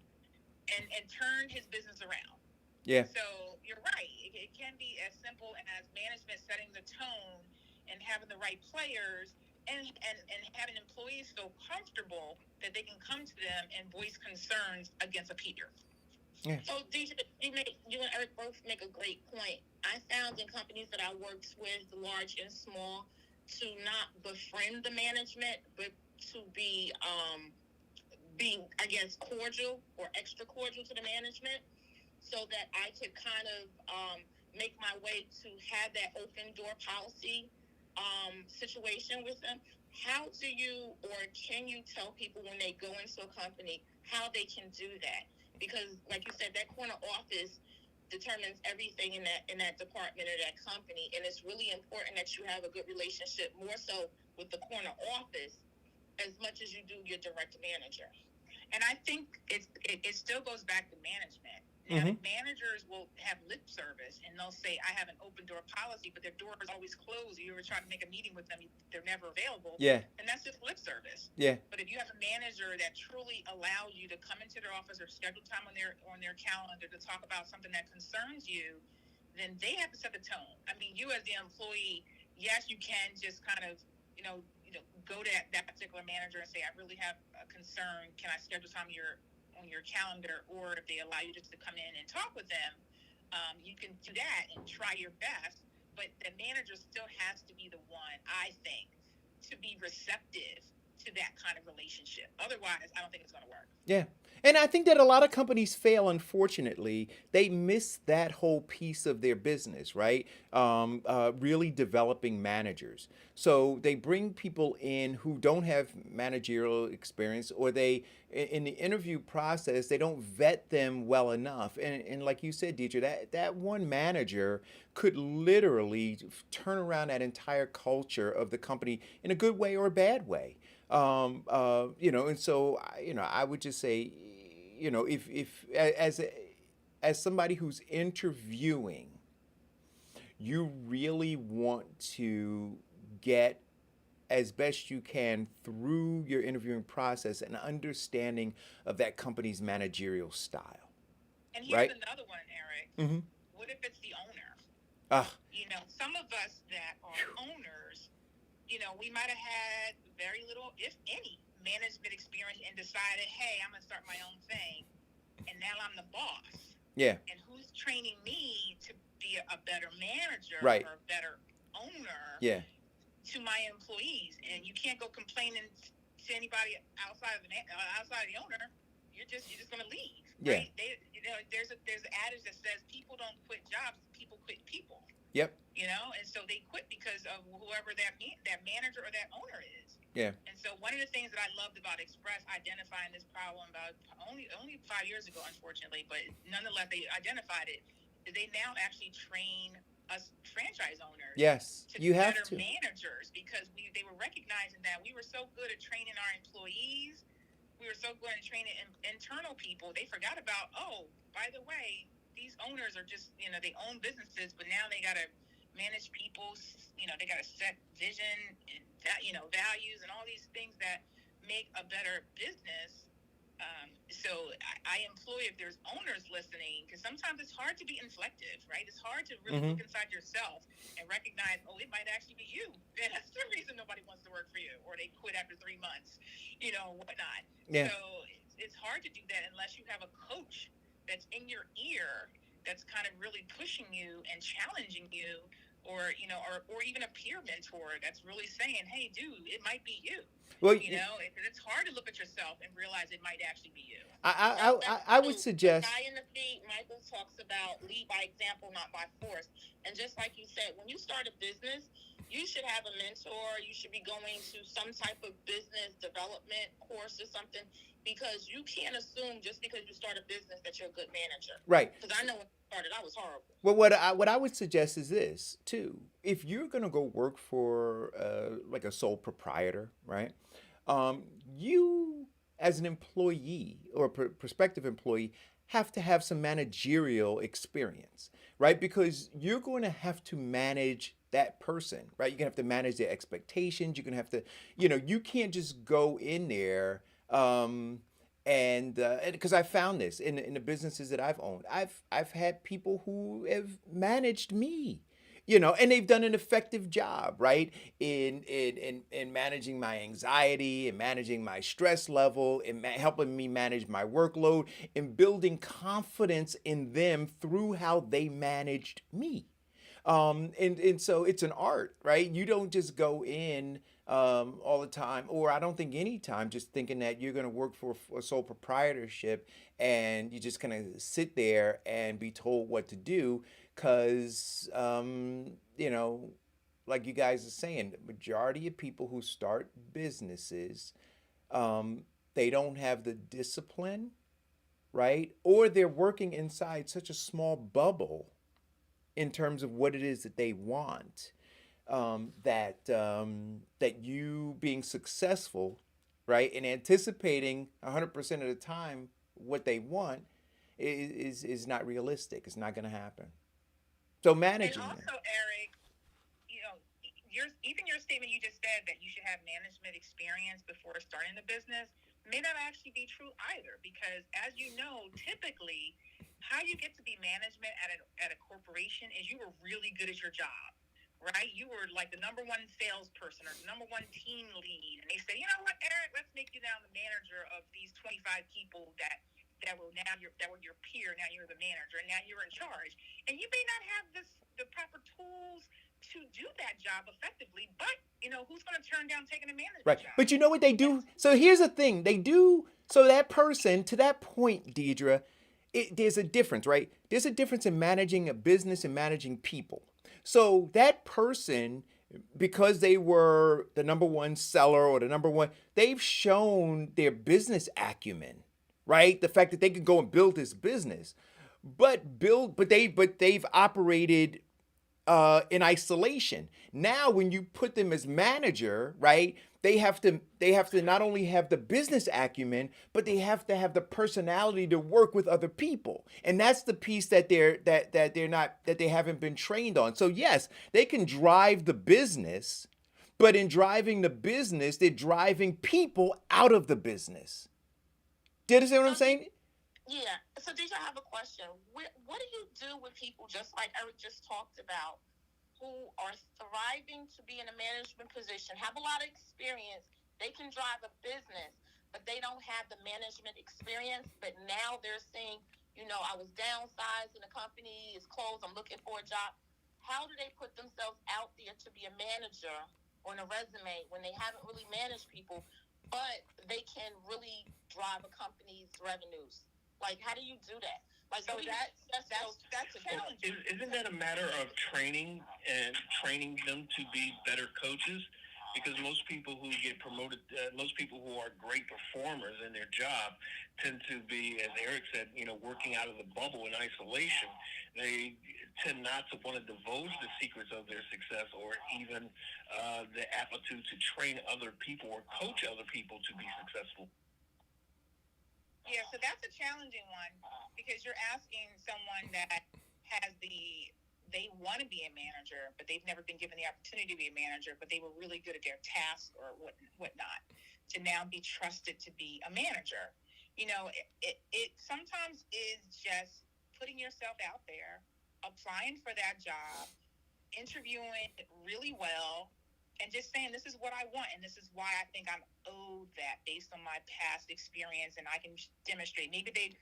And turned his business around. Yeah. So you're right. It can be as simple as management setting the tone and having the right players and having employees feel comfortable that they can come to them and voice concerns against a peer. Yeah. So, DJ, you and Eric both make a great point. I found in companies that I worked with, large and small, to not befriend the management, but to be, I guess, cordial or extra cordial to the management, so that I could kind of make my way to have that open door policy situation with them. How do you, or can you tell people when they go into a company how they can do that? Because, like you said, that corner office determines everything in that department or that company, and it's really important that you have a good relationship, more so with the corner office as much as you do your direct manager. And I think it still goes back to management. Now, Mm-hmm. managers will have lip service, and they'll say, I have an open door policy, but their door is always closed. You ever try to make a meeting with them, they're never available. Yeah. And that's just lip service. Yeah. But if you have a manager that truly allows you to come into their office or schedule time on their calendar to talk about something that concerns you, then they have to set the tone. I mean, you as the employee, yes, you can just kind of, go to that particular manager and say, I really have a concern. Can I schedule time on your calendar? Or if they allow you just to come in and talk with them, you can do that and try your best. But the manager still has to be the one, I think, to be receptive to that kind of relationship. Otherwise, I don't think it's going to work. Yeah. And I think that a lot of companies fail, unfortunately. They miss that whole piece of their business, right? Really developing managers. So they bring people in who don't have managerial experience, or in the interview process, they don't vet them well enough. And like you said, Deidre, that one manager could literally turn around that entire culture of the company in a good way or a bad way. And so, I would just say, if as somebody who's interviewing, you really want to get as best you can through your interviewing process an understanding of that company's managerial style. And here's right? another one, Eric. Mm-hmm. What if it's the owner? Some of us that are owners, we might have had very little, if any, management experience and decided, hey, I'm going to start my own thing. And now I'm the boss. Yeah. And who's training me to be a better manager Right. or a better owner Yeah. to my employees? And you can't go complaining to anybody outside of the owner. You're just going to leave. Yeah. Right? There's an adage that says people don't quit jobs, people quit people. Yep. And so they quit because of whoever that manager or that owner is. Yeah. And so one of the things that I loved about Express identifying this problem about only 5 years ago, unfortunately, but nonetheless they identified it. Is they now actually train us franchise owners Yes, to you be have better to. managers because they were recognizing that we were so good at training our employees, we were so good at training internal people. They forgot about, oh, by the way, these owners are just, they own businesses, but now they got to manage people. They got to set vision and values and all these things that make a better business. So I employ, if there's owners listening, because sometimes it's hard to be inflective, right? It's hard to really look inside yourself and recognize, oh, it might actually be you. And that's the reason nobody wants to work for you, or they quit after 3 months, whatnot. Yeah. So it's hard to do that unless you have a coach that's in your ear, that's kind of really pushing you and challenging you, or even a peer mentor that's really saying, hey, dude, it might be you. Well, It's hard to look at yourself and realize it might actually be you. I would suggest. The guy in the feed, Michael, talks about lead by example, not by force. And just like you said, when you start a business, you should have a mentor. You should be going to some type of business development course or something, because you can't assume just because you start a business that you're a good manager. Right. Because I know when I started, I was horrible. Well, what I would suggest is this too. If you're gonna go work for like a sole proprietor, right? You as an employee or a prospective employee have to have some managerial experience, right? Because you're going to have to manage that person, right? You're gonna have to manage their expectations. You're gonna have to, you can't just go in there. And because I found this in the businesses that I've owned, I've had people who have managed me, and they've done an effective job, right, in managing my anxiety and managing my stress level and helping me manage my workload and building confidence in them through how they managed me. And so it's an art, right? You don't just go in all the time, or I don't think any time, just thinking that you're going to work for a sole proprietorship and you're just going to sit there and be told what to do. Because, like you guys are saying, the majority of people who start businesses, they don't have the discipline, right? Or they're working inside such a small bubble in terms of what it is that they want, that you being successful, right, and anticipating 100% of the time what they want is not realistic. It's not going to happen. So managing and also, Eric, even your statement you just said that you should have management experience before starting the business may not actually be true either, because as you know, typically how you get to be management at a corporation is you were really good at your job, right? You were like the number one salesperson or the number one team lead, and they say, you know what, Eric, let's make you now the manager of these 25 people that were your peer. Now you're the manager, and now you're in charge, and you may not have the proper tools to do that job effectively, but who's going to turn down taking a management right. job? But you know what they do? So here's the thing. They do, so that person, to that point, Deidre, there's a difference, right? There's a difference in managing a business and managing people. So that person, because they were the number one seller or the number one, they've shown their business acumen, right? The fact that they can go and build this business, but they've operated in isolation. Now, when you put them as manager, right, they have to not only have the business acumen, but they have to have the personality to work with other people, and that's the piece that they haven't been trained on. So yes, they can drive the business, but in driving the business, they're driving people out of the business. Do you understand what I'm saying? Yeah. So, DJ, I have a question. What do you do with people, just like Eric just talked about, who are thriving to be in a management position, have a lot of experience, they can drive a business, but they don't have the management experience, but now they're saying, I was downsized and the company is closed, I'm looking for a job. How do they put themselves out there to be a manager on a resume when they haven't really managed people, but they can really drive a company's revenues? Like, how do you do that? Like, so that's a challenge. Isn't that a matter of training and training them to be better coaches? because most people who get promoted, most people who are great performers in their job tend to be, as Eric said, working out of the bubble in isolation. They tend not to want to divulge the secrets of their success or even the aptitude to train other people or coach other people to be successful. Yeah, so that's a challenging one because you're asking someone that has they want to be a manager, but they've never been given the opportunity to be a manager, but they were really good at their task or whatnot, to now be trusted to be a manager. It sometimes is just putting yourself out there, applying for that job, interviewing really well, and just saying, this is what I want, and this is why I think I'm owed that based on my past experience, and I can demonstrate. Maybe they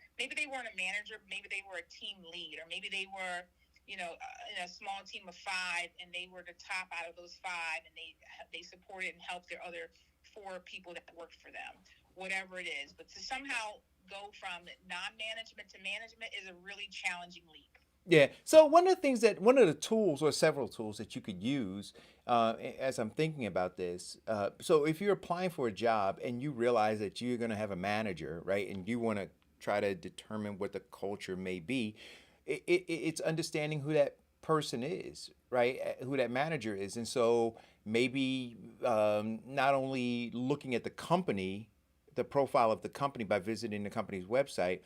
weren't a manager, maybe they were a team lead, or maybe they were, in a small team of 5, and they were the top out of those 5, and they supported and helped their other 4 people that worked for them, whatever it is. But to somehow go from non-management to management is a really challenging leap. Yeah. So one of the tools or several tools that you could use, as I'm thinking about this, so if you're applying for a job and you realize that you're going to have a manager, right, and you want to try to determine what the culture may be, it's understanding who that person is, right, who that manager is, and so maybe not only looking at the company, the profile of the company by visiting the company's website,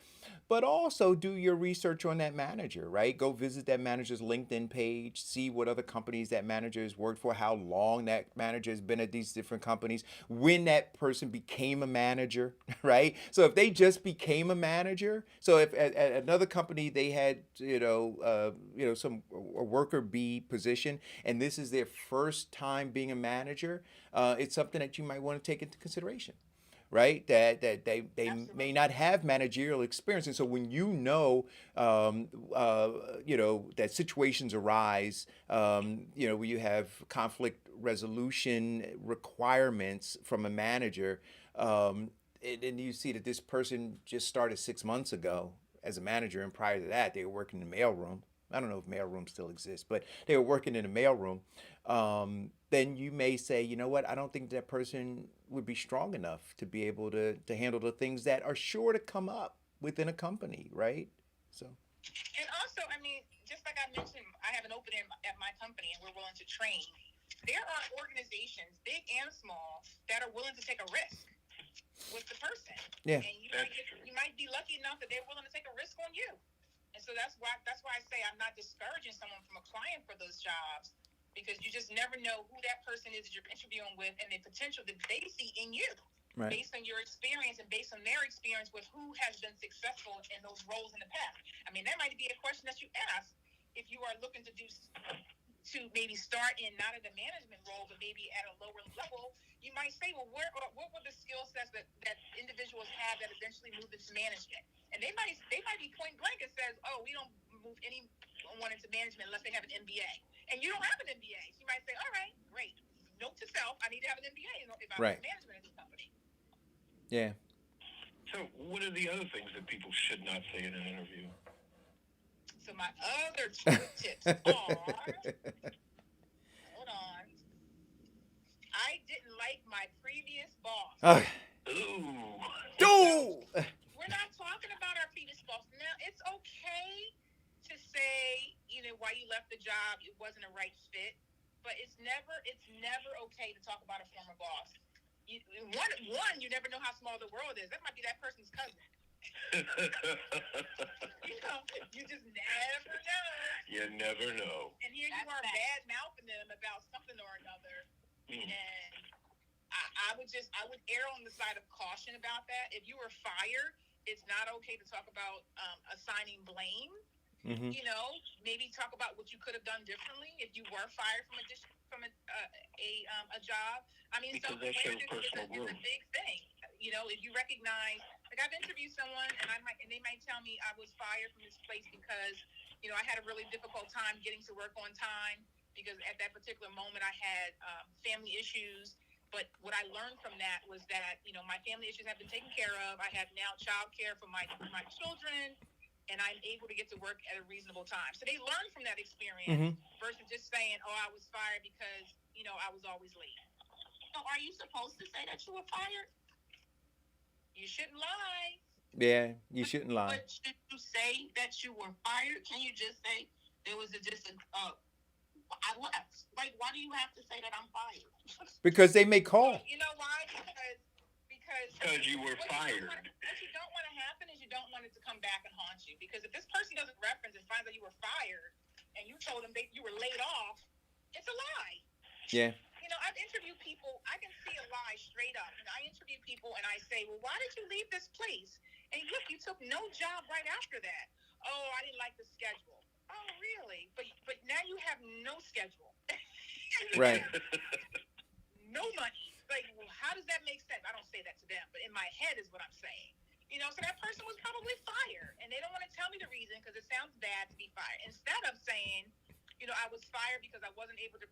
but also do your research on that manager, right? Go visit that manager's LinkedIn page, see what other companies that manager has worked for, how long that manager has been at these different companies, when that person became a manager, right? So if they just became a manager, so if at another company they had, some a worker bee position, and this is their first time being a manager, it's something that you might want to take into consideration, right? That they may not have managerial experience, and so when that situations arise, where you have conflict resolution requirements from a manager, and you see that this person just started 6 months ago as a manager, and prior to that they were working in the mailroom. I don't know if mailrooms still exist, but they were working in a mailroom. Then you may say, you know what, I don't think that person would be strong enough to be able to handle the things that are sure to come up within a company, right? So. And also, I mean, just like I mentioned, I have an opening at my company, and we're willing to train. There are organizations, big and small, that are willing to take a risk with the person. Yeah. And you might be lucky enough that they're willing to take a risk on you. And so that's why I say I'm not discouraging someone from applying for those jobs, because you just never know who that person is that you're interviewing with and the potential that they see in you, right, based on your experience and based on their experience with who has been successful in those roles in the past. I mean, that might be a question that you ask if you are looking to maybe start in not in the management role, but maybe at a lower level. You might say, well, what were the skill sets that individuals have that eventually move into management? And they might be point blank and says, oh, we don't move anyone into management unless they have an MBA. And you don't have an MBA. So you might say, all right, great. Note to self, I need to have an MBA if I want management in this company. Yeah. So what are the other things that people should not say in an interview? So my other 2 tips are, hold on, I didn't like my previous boss. Ooh. We're not talking about our previous boss. Now, it's okay to say, why you left the job, it wasn't a right fit, but it's never okay to talk about a former boss. You never know how small the world is. That might be that person's cousin. You just never know. You never know. And here you are bad mouthing them about something or another. And I would err on the side of caution about that. If you were fired, it's not okay to talk about assigning blame. Mm-hmm. Maybe talk about what you could have done differently if you were fired from a job. I mean, because that shows personal growth. It's a big thing. If you recognize, like I've interviewed someone and they might tell me I was fired from this place because, I had a really difficult time getting to work on time because at that particular moment I had family issues. But what I learned from that was that, my family issues have been taken care of. I have now childcare for my children, and I'm able to get to work at a reasonable time. So they learn from that experience versus just saying, oh, I was fired because, I was always late. So are you supposed to say that you were fired? You shouldn't lie. Yeah, you shouldn't lie. But should you say that you were fired? Can you just say there was I left? Like, why do you have to say that I'm fired? Because they may Well, call. you know why? Because you were fired. What you don't want to happen is you don't want it to come back and haunt you. Because if this person doesn't reference and finds out you were fired and you told them you were laid off, it's a lie. Yeah. You know, I've interviewed people. I can see a lie straight up. And I interview people and I say, well, why did you leave this place? And look, you took no job right after that. Oh, I didn't like the schedule. Oh, really? But now you have no schedule. Right. No money. Like, well, how does that make sense? I don't say that to them, but in my head is what I'm saying. You know, so that person was probably fired, and they don't want to tell me the reason because it sounds bad to be fired. Instead of saying, you know, I was fired because I wasn't able to,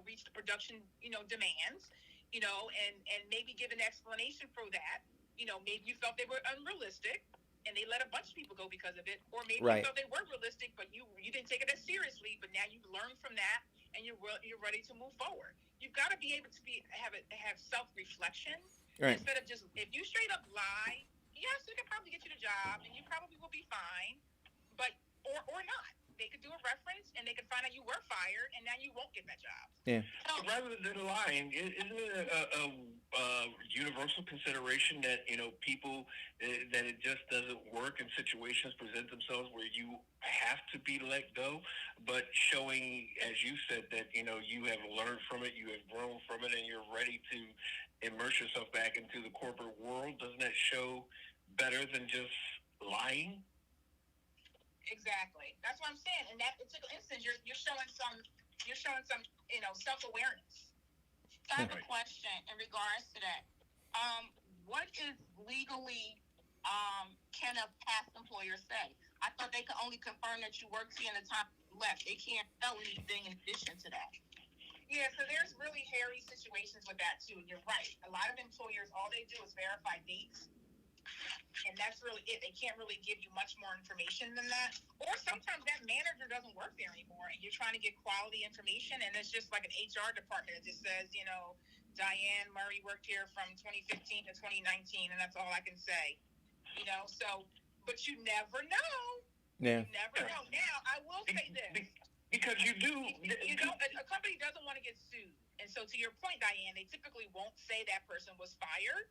reach the production, demands, and maybe give an explanation for that. You know, maybe you felt they were unrealistic, and they let a bunch of people go because of it, or maybe Right. you felt they were realistic, but you didn't take it as seriously. But now you've learned from that, and you're ready to move forward. You've got to be able to have self-reflection Right. instead of just, if you straight up lie, yes, we could probably get you the job and you probably will be fine, but or not. They could do a reference and they could find out you were fired and now you won't get that job. Yeah. So rather than lying, isn't it a universal consideration that people that it just doesn't work and situations present themselves where you have to be let go, but showing, as you said, that you have learned from it, you have grown from it, and you're ready to immerse yourself back into the corporate world? Doesn't that show better than just lying? Exactly. That's what I'm saying. In that particular instance, you're showing some self awareness. I have a question in regards to that. What is legally can a past employer say? I thought they could only confirm that you worked here in the time you left. They can't tell anything in addition to that. Yeah, so there's really hairy situations with that too. You're right. A lot of employers, all they do is verify dates. And that's really it. They can't really give you much more information than that. Or sometimes that manager doesn't work there anymore and you're trying to get quality information and it's just like an HR department. It just says, Diane Murray worked here from 2015 to 2019 and that's all I can say. So, but you never know. Yeah. You never know. Now, I will say this. Because you do. A company doesn't want to get sued. And so to your point, Diane, they typically won't say that person was fired.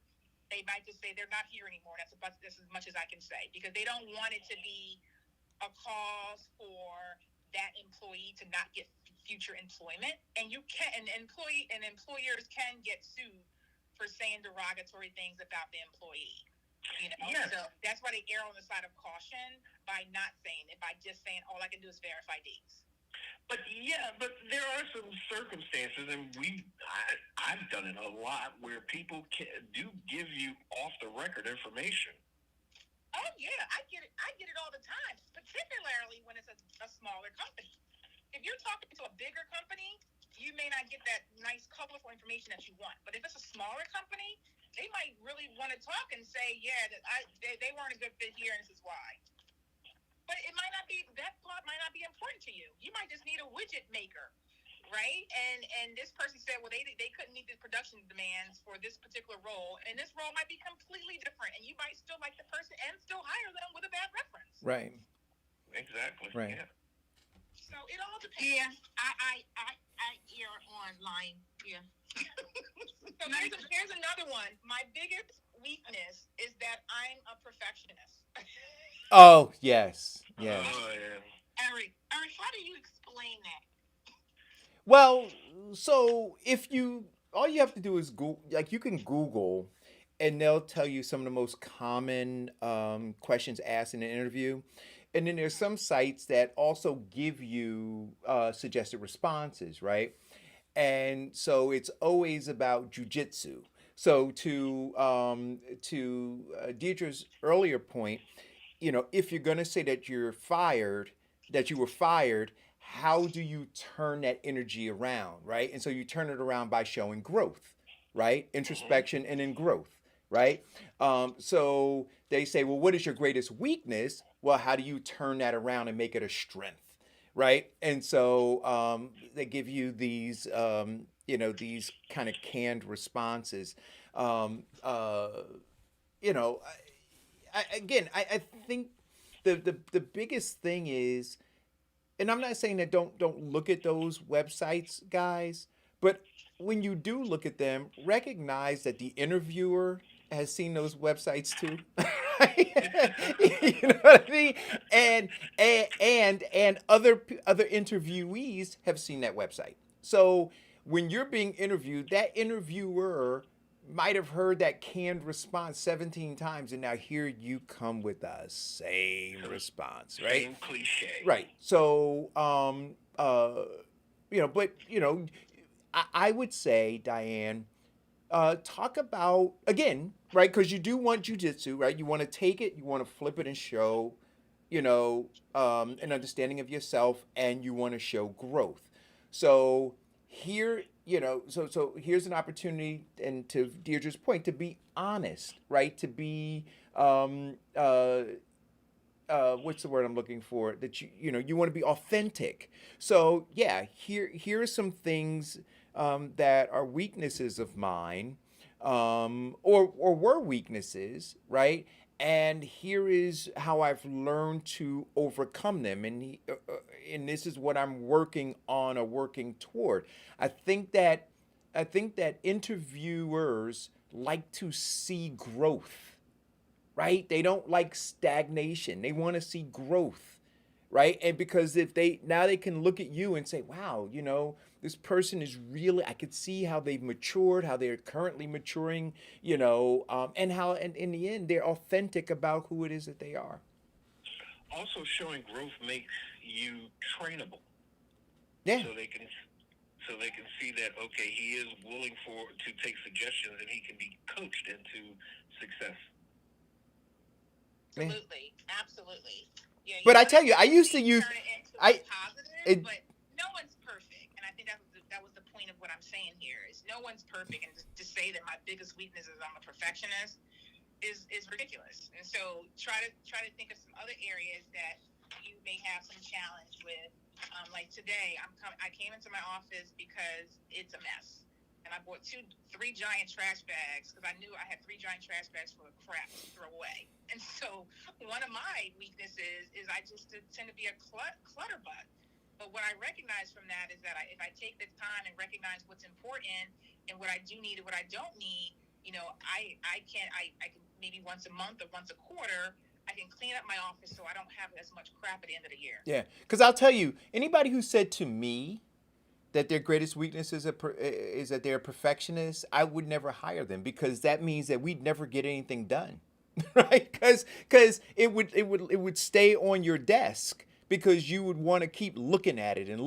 They might just say they're not here anymore. That's as much as I can say because they don't want it to be a cause for that employee to not get future employment. And you can, and employers can get sued for saying derogatory things about the employee. Yes. So that's why they err on the side of caution by not saying it, by just saying all I can do is verify dates. But there are some circumstances, and I've done it a lot, where people do give you off the record information. Oh yeah, I get it. I get it all the time, particularly when it's a smaller company. If you're talking to a bigger company, you may not get that nice, colorful information that you want. But if it's a smaller company, they might really want to talk and say, yeah, they weren't a good fit here, and this is why. But it might not be, that plot might not be important to you. You might just need a widget maker, right? And this person said, well, they couldn't meet the production demands for this particular role, and this role might be completely different, and you might still like the person and still hire them with a bad reference. Right. Exactly. Right. Yeah. So it all depends. Yeah, I err on lying. Yeah. So here's another one. My biggest weakness is that I'm a perfectionist. Oh, yes. Yes. Oh, yeah. Eric, how do you explain that? Well, so all you have to do is Google, like you can Google and they'll tell you some of the most common questions asked in an interview. And then there's some sites that also give you suggested responses, right? And so it's always about jujitsu. So to Deidre's earlier point, if you're going to say that you were fired, how do you turn that energy around, right? And so you turn it around by showing growth, right? Introspection and then growth, right? So they say, well, what is your greatest weakness? Well, how do you turn that around and make it a strength, right? And so they give you these these kind of canned responses. Um, uh, you know, I think the biggest thing is, and I'm not saying that don't look at those websites, guys, but when you do look at them, recognize that the interviewer has seen those websites too. You know what I mean? And other interviewees have seen that website. So when you're being interviewed, that interviewer might have heard that canned response 17 times, and now here you come with the same response, right? Same cliche. Right. So, but I would say, Diane, talk about again, right? Because you do want jujitsu, right? You want to take it, you want to flip it and show, an understanding of yourself, and you want to show growth. So here, so here's an opportunity, and to Deirdre's point, to be honest, right? To be what's the word I'm looking for? That you want to be authentic. So yeah, here are some things that are weaknesses of mine, or were weaknesses, right? And here is how I've learned to overcome them, and this is what I'm working on or working toward. I think that interviewers like to see growth, right? They don't like stagnation. They want to see growth, right? And because if they can look at you and say, wow, this person is really, I could see how they've matured, how they're currently maturing, and how, and in the end, they're authentic about who it is that they are. Also, showing growth makes you trainable. Yeah. So they can see that, okay, he is willing to take suggestions and he can be coached into success. Absolutely, absolutely. Yeah. But I tell you, I used to use positive, but no one's perfect, and I think that was the point of what I'm saying here. Is no one's perfect, and to say that my biggest weakness is I'm a perfectionist is ridiculous. And so try to think of some other areas that you may have some challenge with. Like today, I came into my office because it's a mess. And I bought 3 giant trash bags because I knew I had 3 giant trash bags full of crap to throw away. And so one of my weaknesses is I just tend to be a clutter butt. But what I recognize from that is that if I take the time and recognize what's important and what I do need and what I don't need, I can maybe once a month or once a quarter, I can clean up my office so I don't have as much crap at the end of the year. Yeah, because I'll tell you, anybody who said to me that their greatest weakness is that they're perfectionists, I would never hire them, because that means that we'd never get anything done, right? Because it would stay on your desk, because you would want to keep looking at it, and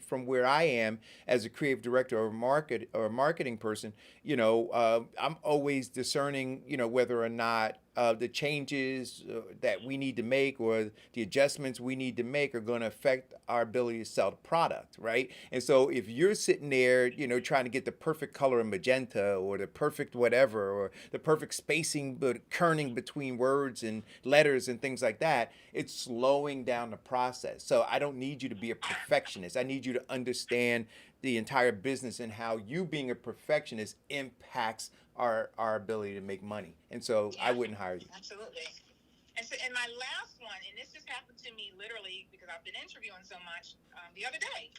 from where I am as a creative director or a marketing person, I'm always discerning, whether or not the changes that we need to make or the adjustments we need to make are going to affect our ability to sell the product, right? And so if you're sitting there, trying to get the perfect color of magenta or the perfect whatever or the perfect spacing but kerning between words and letters and things like that, it's slowing down the process. So I don't need you to be a perfectionist. I need you to understand the entire business and how you being a perfectionist impacts our ability to make money. And so I wouldn't hire you. Absolutely. And my last one, and this just happened to me literally because I've been interviewing so much the other day.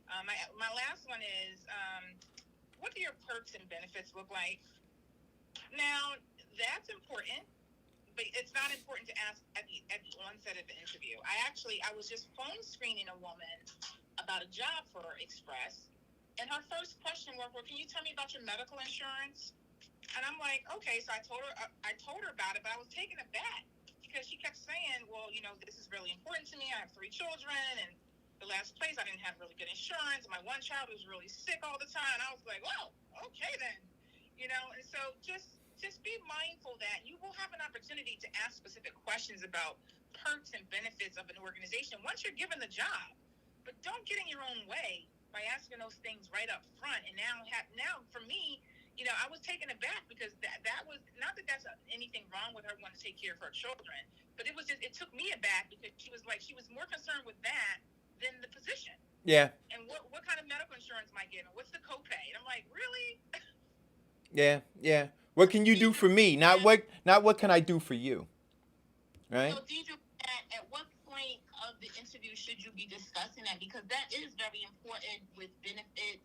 My last one is, what do your perks and benefits look like? Now, that's important, but it's not important to ask at the onset of the interview. I was just phone screening a woman about a job for Express, and her first question was, well, can you tell me about your medical insurance? And I'm like, okay. So I told her about it, but I was taken aback because she kept saying, well, this is really important to me. I have 3 children, and the last place I didn't have really good insurance. My one child was really sick all the time. And I was like, well, okay then, and so just be mindful that you will have an opportunity to ask specific questions about perks and benefits of an organization once you're given the job, but don't get in your own way by asking those things right up front. And now for me, I was taken aback because that was not that that's anything wrong with her wanting to take care of her children, but it took me aback because she was more concerned with that than the position. Yeah. And what kind of medical insurance am I getting? What's the copay? And I'm like, really? Yeah. What can you do for me? Not what can I do for you? Right? So, Deidre, at what point of the interview should you be discussing that? Because that is very important with benefits,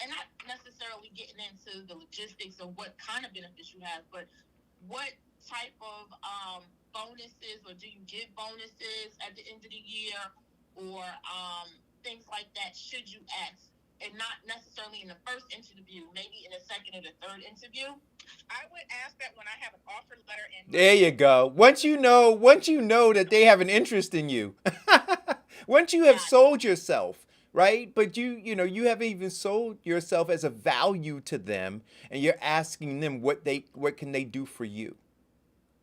and not necessarily getting into the logistics of what kind of benefits you have, but what type of bonuses, or do you give bonuses at the end of the year, or things like that, should you ask? And not necessarily in the first interview, maybe in the second or the third interview. I would ask that when I have an offer letter in. There you go. Once you know that they have an interest in you, once you have sold yourself, right? But you haven't even sold yourself as a value to them, and you're asking them what can they do for you.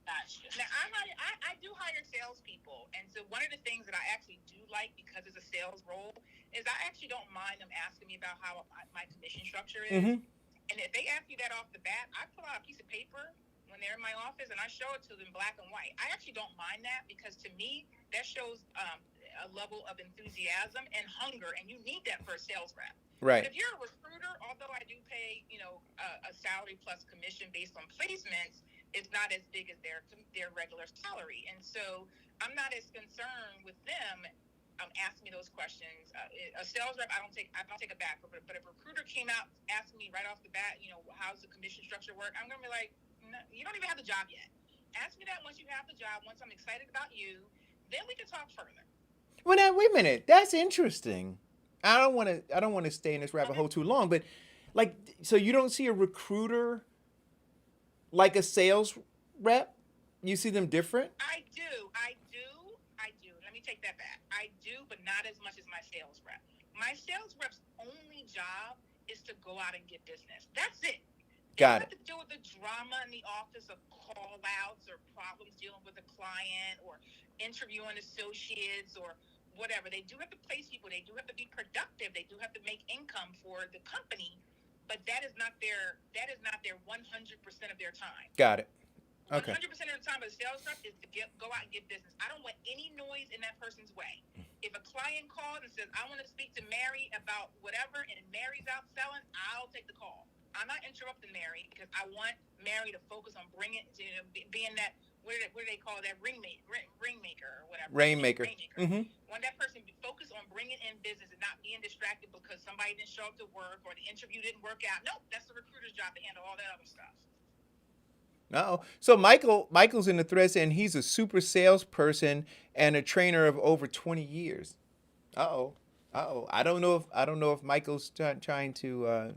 Gotcha. Now I do hire salespeople, and so one of the things that I actually do like, because it's a sales role, is I actually don't mind them asking me about how my commission structure is. Mm-hmm. And if they ask me that off the bat, I pull out a piece of paper when they're in my office and I show it to them black and white. I actually don't mind that, because to me, that shows a level of enthusiasm and hunger, and you need that for a sales rep. Right. But if you're a recruiter, although I do pay, a salary plus commission based on placements, it's not as big as their regular salary. And so I'm not as concerned with them asking me those questions. A sales rep, I don't take it back. But if a recruiter came out asking me right off the bat, how's the commission structure work? I'm gonna be like, no, you don't even have the job yet. Ask me that once you have the job. Once I'm excited about you, then we can talk further. Well, now wait a minute. That's interesting. I don't want to stay in this rabbit hole too long, but so you don't see a recruiter like a sales rep? You see them different? I do. Let me take that back. I do, but not as much as my sales rep. My sales rep's only job is to go out and get business. That's it. Got it. Have to deal with the drama in the office of call-outs or problems dealing with a client or interviewing associates or whatever. They do have to place people. They do have to be productive. They do have to make income for the company, but that is not their 100% of their time. Got it. Okay. 100% of the time, a sales rep is to go out and get business. I don't want any noise in that person's way. If a client calls and says, I want to speak to Mary about whatever, and Mary's out selling, I'll take the call. I'm not interrupting Mary, because I want Mary to focus on being that, what do they call that, ringmaker or whatever. Rainmaker. Mm-hmm. Want that person to focus on bringing in business and not being distracted because somebody didn't show up to work or the interview didn't work out. Nope, that's the recruiter's job to handle all that other stuff. No. So Michael's in the thread saying he's a super salesperson and a trainer of over 20 years. Uh-oh. I don't know if Michael's trying to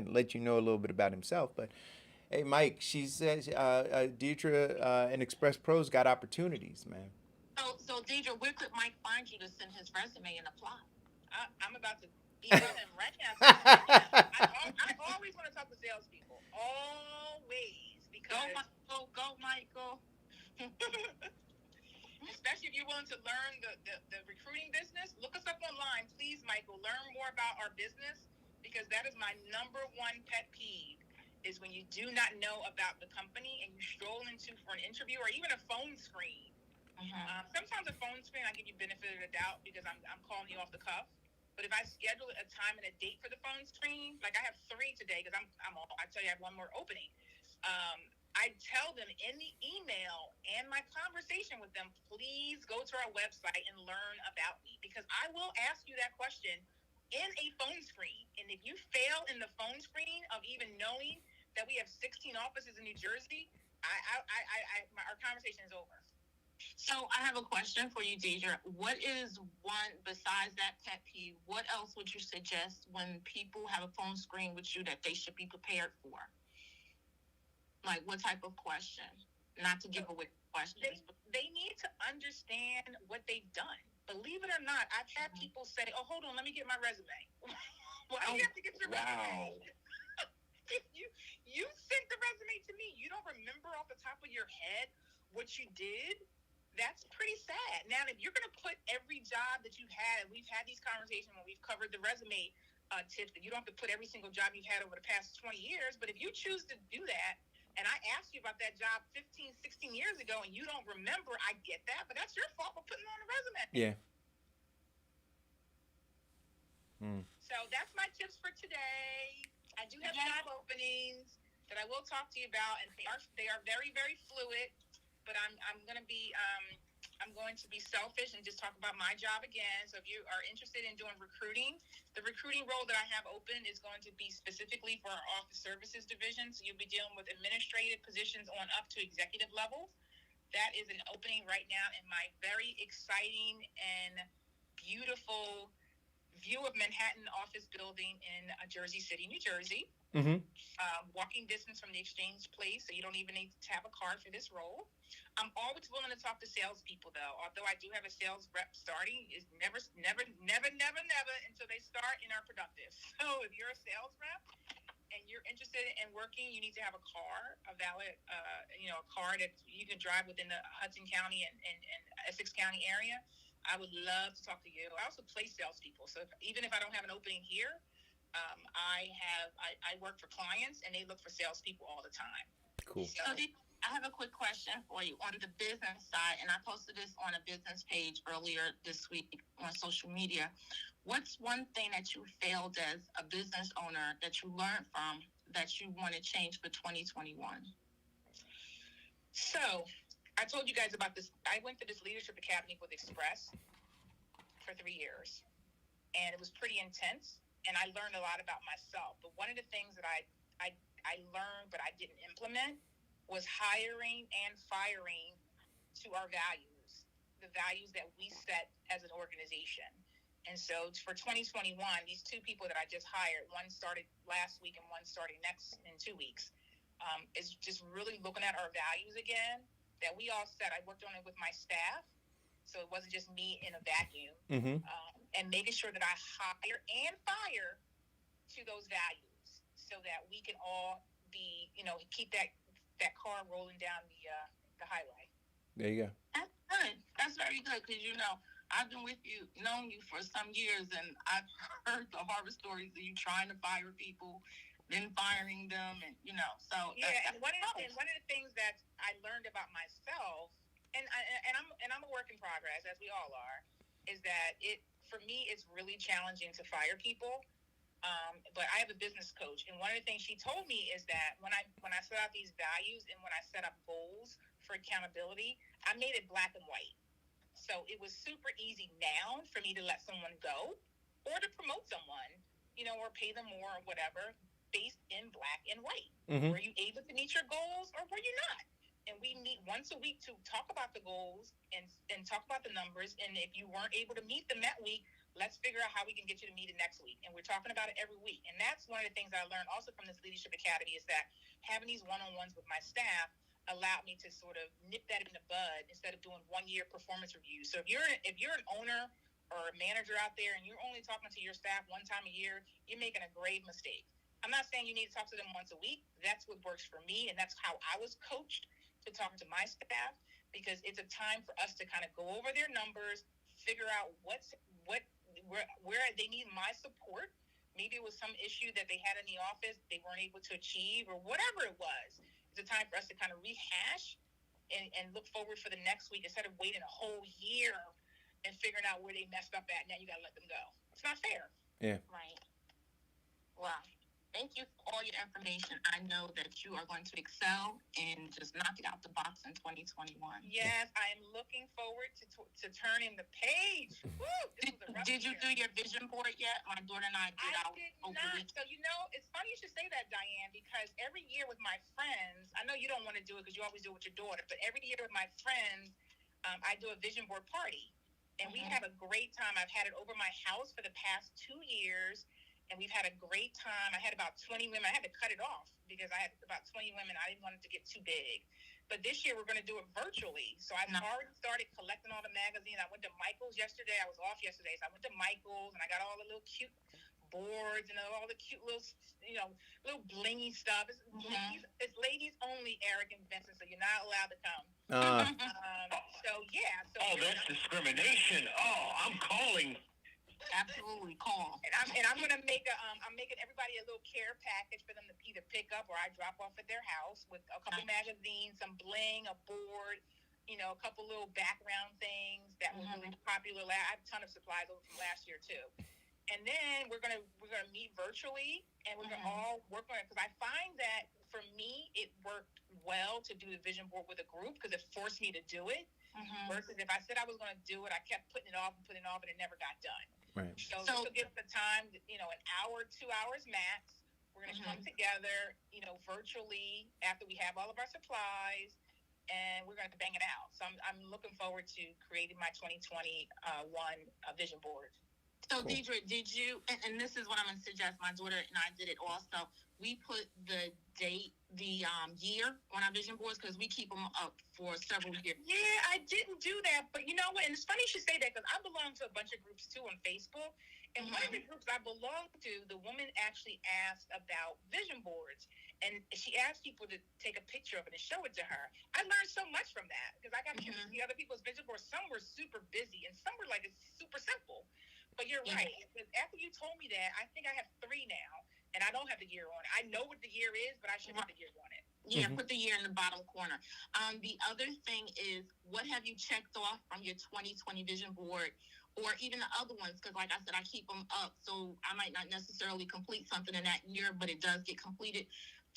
let you know a little bit about himself, but hey, Mike, she says Deidre and Express Pros got opportunities, man. So Deidre, where could Mike find you to send his resume and apply? I'm about to email him right now. I always want to talk to salespeople. Always. Go, Michael. Especially if you're willing to learn the recruiting business, look us up online, please, Michael. Learn more about our business, because that is my number one pet peeve, is when you do not know about the company and you stroll into for an interview or even a phone screen. Mm-hmm. Sometimes a phone screen, I give you benefit of the doubt because I'm calling you off the cuff. But if I schedule a time and a date for the phone screen, like I have 3 today because I tell you I have 1 more opening. I tell them in the email and my conversation with them, please go to our website and learn about me, because I will ask you that question in a phone screen. And if you fail in the phone screen of even knowing that we have 16 offices in New Jersey, our conversation is over. So I have a question for you, Deidre. What is one, besides that pet peeve, what else would you suggest when people have a phone screen with you that they should be prepared for? Like, what type of question? Not to give away questions. They need to understand what they've done. Believe it or not, I've had people say, oh, hold on, let me get my resume. Why do you have to get your resume? If you sent the resume to me, you don't remember off the top of your head what you did, that's pretty sad. Now, if you're going to put every job that you've had, and we've had these conversations when we've covered the resume tips, that you don't have to put every single job you've had over the past 20 years, but if you choose to do that, and I asked you about that job 15, 16 years ago, and you don't remember, I get that, but that's your fault for putting it on the resume. Yeah. So that's my tips for today. I do have job openings that I will talk to you about, and they are very, very fluid. But I'm going to be selfish and just talk about my job again. So if you are interested in doing recruiting, the recruiting role that I have open is going to be specifically for our office services division. So you'll be dealing with administrative positions on up to executive level. That is an opening right now in my very exciting and beautiful view of Manhattan office building in Jersey City, New Jersey. Walking distance from the Exchange Place, so you don't even need to have a car for this role. I'm always willing to talk to salespeople, though. Although I do have a sales rep starting, is never until they start and are productive. So if you're a sales rep and you're interested in working, you need to have a car, a valid, a car that you can drive within the Hudson County and Essex County area. I would love to talk to you. I also place salespeople, so even if I don't have an opening here, I work for clients and they look for salespeople all the time. Cool. So I have a quick question for you on the business side, and I posted this on a business page earlier this week on social media. What's one thing that you failed as a business owner that you learned from that you want to change for 2021? So I told you guys about this. I went to this leadership academy with Express for 3 years, and it was pretty intense. And I learned a lot about myself. But one of the things that I learned but I didn't implement was hiring and firing to our values, the values that we set as an organization. And so for 2021, these two people that I just hired, one started last week and one starting next in 2 weeks, is just really looking at our values again that we all set. I worked on it with my staff, so it wasn't just me in a vacuum. And making sure that I hire and fire to those values so that we can all be, keep that car rolling down the highway. There you go. That's good. That's very good because, I've been with you, known you for some years, and I've heard the horror stories of you trying to fire people, then firing them, and, so. Yeah, and one of the things that I learned about myself, and I'm a work in progress, as we all are, is that for me, it's really challenging to fire people. But I have a business coach, and one of the things she told me is that when I set out these values and when I set up goals for accountability, I made it black and white. So it was super easy now for me to let someone go or to promote someone, or pay them more or whatever, based in black and white. Were you able to meet your goals or were you not? And we meet once a week to talk about the goals and talk about the numbers. And if you weren't able to meet them that week, let's figure out how we can get you to meet it next week. And we're talking about it every week. And that's one of the things I learned also from this Leadership Academy is that having these one-on-ones with my staff allowed me to sort of nip that in the bud instead of doing 1-year performance reviews. So if you're an owner or a manager out there and you're only talking to your staff one time a year, you're making a grave mistake. I'm not saying you need to talk to them once a week. That's what works for me. And that's how I was coached to talk to my staff, because it's a time for us to kind of go over their numbers, figure out where they need my support. Maybe it was some issue that they had in the office they weren't able to achieve or whatever it was. It's a time for us to kind of rehash and look forward for the next week instead of waiting a whole year and figuring out where they messed up at. Now you got to let them go. It's not fair. Yeah. Right. Wow. Thank you for all your information. I know that you are going to excel and just knock it out the box in 2021. Yes, I am looking forward to turning the page. Woo, did you do your vision board yet? My daughter and I did. I did not. So, it's funny you should say that, Diane, because every year with my friends, I know you don't want to do it because you always do it with your daughter, but every year with my friends, I do a vision board party. And we have a great time. I've had it over my house for the past 2 years. And we've had a great time. I had about 20 women. I had to cut it off because I had about 20 women. I didn't want it to get too big. But this year, we're going to do it virtually. So I've already started collecting all the magazines. I went to Michael's yesterday. I was off yesterday. So I went to Michael's, and I got all the little cute boards and all the cute little, little blingy stuff. It's ladies only, Eric and Vincent, so you're not allowed to come. So, yeah. So that's discrimination. I'm calling. Absolutely, call. And I'm gonna make I'm making everybody a little care package for them to either pick up or I drop off at their house with a couple magazines, some bling, a board, a couple little background things that were really popular. I have a ton of supplies over from last year too. and then we're gonna meet virtually, and we're gonna all work on it, because I find that for me it worked well to do the vision board with a group, because it forced me to do it. Versus if I said I was going to do it, I kept putting it off, and it never got done. Right. So this will give the time, an hour, 2 hours max. We're going to come together, virtually after we have all of our supplies, and we're going to bang it out. So I'm looking forward to creating my 2021 vision board. So, cool. Deidre, did you, and this is what I'm going to suggest, my daughter and I did it also, we put the date, the year on our vision boards, because we keep them up for several years. Yeah, I didn't do that, but you know what, and it's funny you should say that, because I belong to a bunch of groups too on Facebook, and one of the groups I belong to, the woman actually asked about vision boards, and she asked people to take a picture of it and show it to her. I learned so much from that, because I got to see other people's vision boards. Some were super busy, and some were like, it's super simple. But you're right. After you told me that, I think I have 3 now, and I don't have the year on it. I know what the year is, but I should have the year on it. Yeah, put the year in the bottom corner. The other thing is, what have you checked off from your 2020 vision board, or even the other ones? Because like I said, I keep them up, so I might not necessarily complete something in that year, but it does get completed.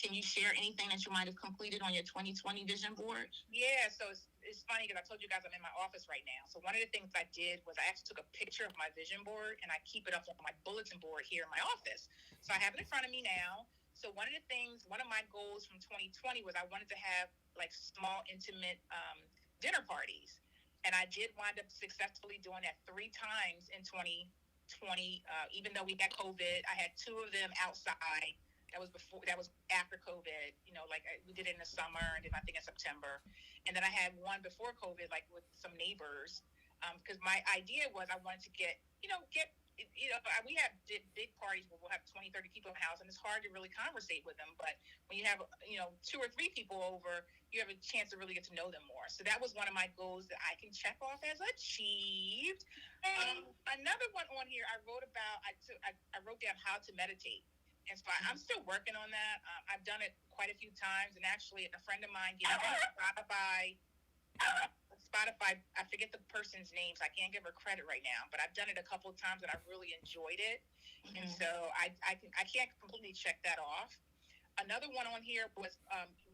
Can you share anything that you might have completed on your 2020 vision board? Yeah, so it's funny, because I told you guys I'm in my office right now. So one of the things I did was I actually took a picture of my vision board, and I keep it up on my bulletin board here in my office. So I have it in front of me now. So one of my goals from 2020 was I wanted to have like small, intimate dinner parties. And I did wind up successfully doing that 3 times in 2020. Even though we had COVID, I had 2 of them outside. That was after COVID, we did it in the summer, and then I think in September. And then I had one before COVID, like with some neighbors, because my idea was I wanted to we have big parties where we'll have 20, 30 people in the house, and it's hard to really conversate with them. But when you have, 2 or 3 people over, you have a chance to really get to know them more. So that was one of my goals that I can check off as achieved. Another one on here I wrote about, I wrote down how to meditate. And so I'm still working on that. I've done it quite a few times, and actually a friend of mine gave me Spotify, I forget the person's name, so I can't give her credit right now, but I've done it a couple of times and I really enjoyed it. And so I can't completely check that off. Another one on here was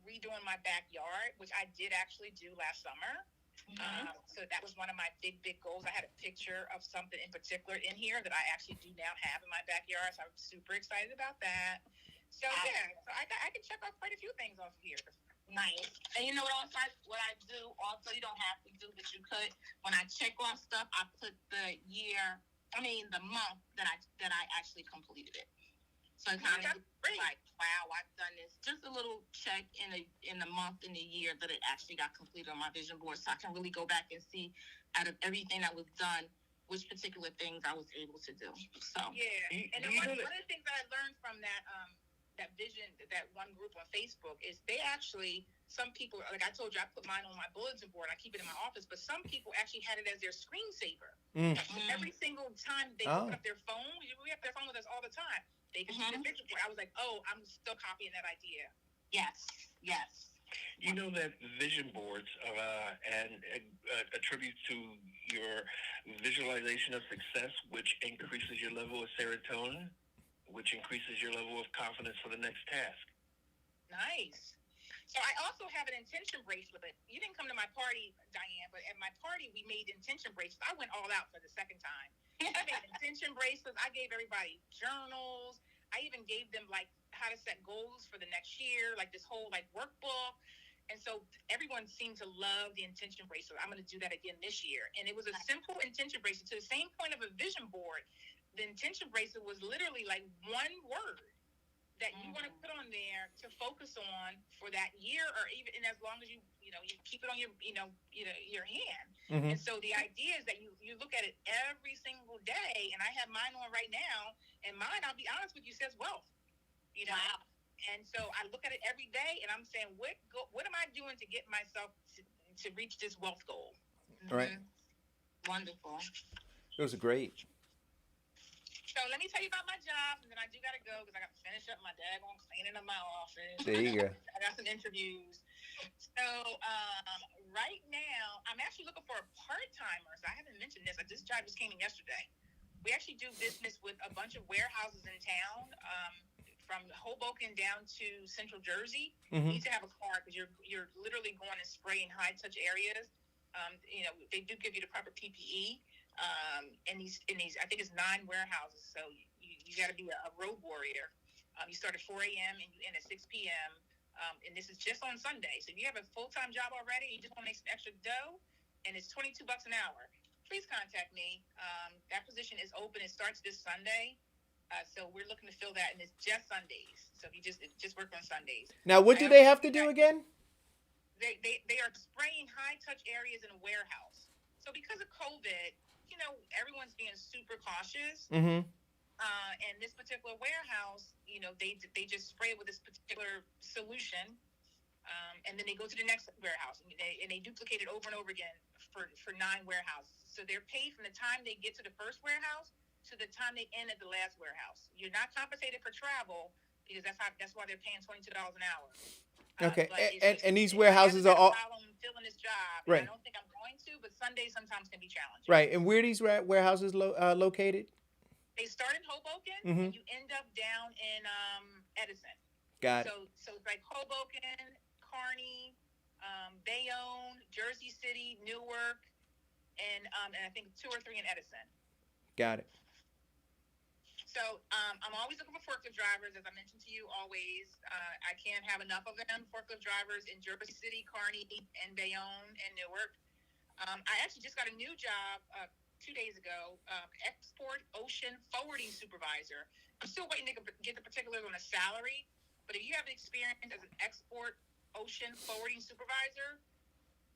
redoing my backyard, which I did actually do last summer. So that was one of my big goals. I had a picture of something in particular in here that I actually do now have in my backyard, so I'm super excited about that. So yeah, so I can check off quite a few things off here. Nice. And you know what I do also, you don't have to do, but you could. When I check off stuff, I put the month that I actually completed it. So it kind of like, wow, I've done this. Just a little check in the month and the year that it actually got completed on my vision board, so I can really go back and see, out of everything that was done, which particular things I was able to do. So yeah, and one of the things that I learned from that vision, that one group on Facebook, is they actually, some people, like I told you, I put mine on my bulletin board, I keep it in my office, but some people actually had it as their screensaver. Every single time they open up their phone, we have their phone with us all the time, they can see the vision board. I was like, I'm still copying that idea. Yes. You know that vision boards and attribute to your visualization of success, which increases your level of serotonin, which increases your level of confidence for the next task. Nice. So I also have an intention bracelet. You didn't come to my party, Diane, but at my party we made intention bracelets. I went all out for the second time. I made intention bracelets. I gave everybody journals. I even gave them like how to set goals for the next year, like this whole like workbook. And so everyone seemed to love the intention bracelet. I'm going to do that again this year. And it was a simple intention bracelet, to the same point of a vision board. The intention bracelet was literally like one word that you want to put on there to focus on for that year, or even, and as long as you keep it on your your hand. And so the idea is that you look at it every single day, and I have mine on right now, and mine, I'll be honest with you, says wealth. Wow. And so I look at it every day, and I'm saying, what am I doing to get myself to reach this wealth goal? Right. Wonderful. Those are great. So let me tell you about my job, and then I do got to go because I got to finish up my daggone cleaning of my office. There you go. I got some interviews. So right now, I'm actually looking for a part-timer. So I haven't mentioned this. This job just came in yesterday. we actually do business with a bunch of warehouses in town, from Hoboken down to Central Jersey. You need to have a car because you're literally going and spraying high touch areas. They do give you the proper PPE. In these, I think it's 9 warehouses. So you got to be a road warrior. You start at 4 a.m. and you end at 6 p.m. And this is just on Sunday. So if you have a full-time job already, you just want to make some extra dough, and it's $22 an hour, please contact me. That position is open. It starts this Sunday. So we're looking to fill that, and it's just Sundays. So if you just work on Sundays. Now, what do they have to do again? They are spraying high touch areas in a warehouse. So because of COVID, everyone's being super cautious. And this particular warehouse, they just spray it with this particular solution, and then they go to the next warehouse and they duplicate it over and over again for 9 warehouses. So they're paid from the time they get to the first warehouse to the time they end at the last warehouse. You're not compensated for travel because that's why they're paying $22 an hour. Okay, and these warehouses are all. I'm filling this job. Right. I don't think I'm going to, but Sundays sometimes can be challenging. Right, and where are these warehouses located? They start in Hoboken, and you end up down in Edison. Got it. So it's like Hoboken, Kearney, Bayonne, Jersey City, Newark, and I think 2 or 3 in Edison. Got it. So I'm always looking for forklift drivers, as I mentioned to you. Always, I can't have enough of them. Forklift drivers in Jersey City, Kearney, and Bayonne, and Newark. I actually just got a new job 2 days ago, export ocean forwarding supervisor. I'm still waiting to get the particulars on a salary, but if you have the experience as an export ocean forwarding supervisor,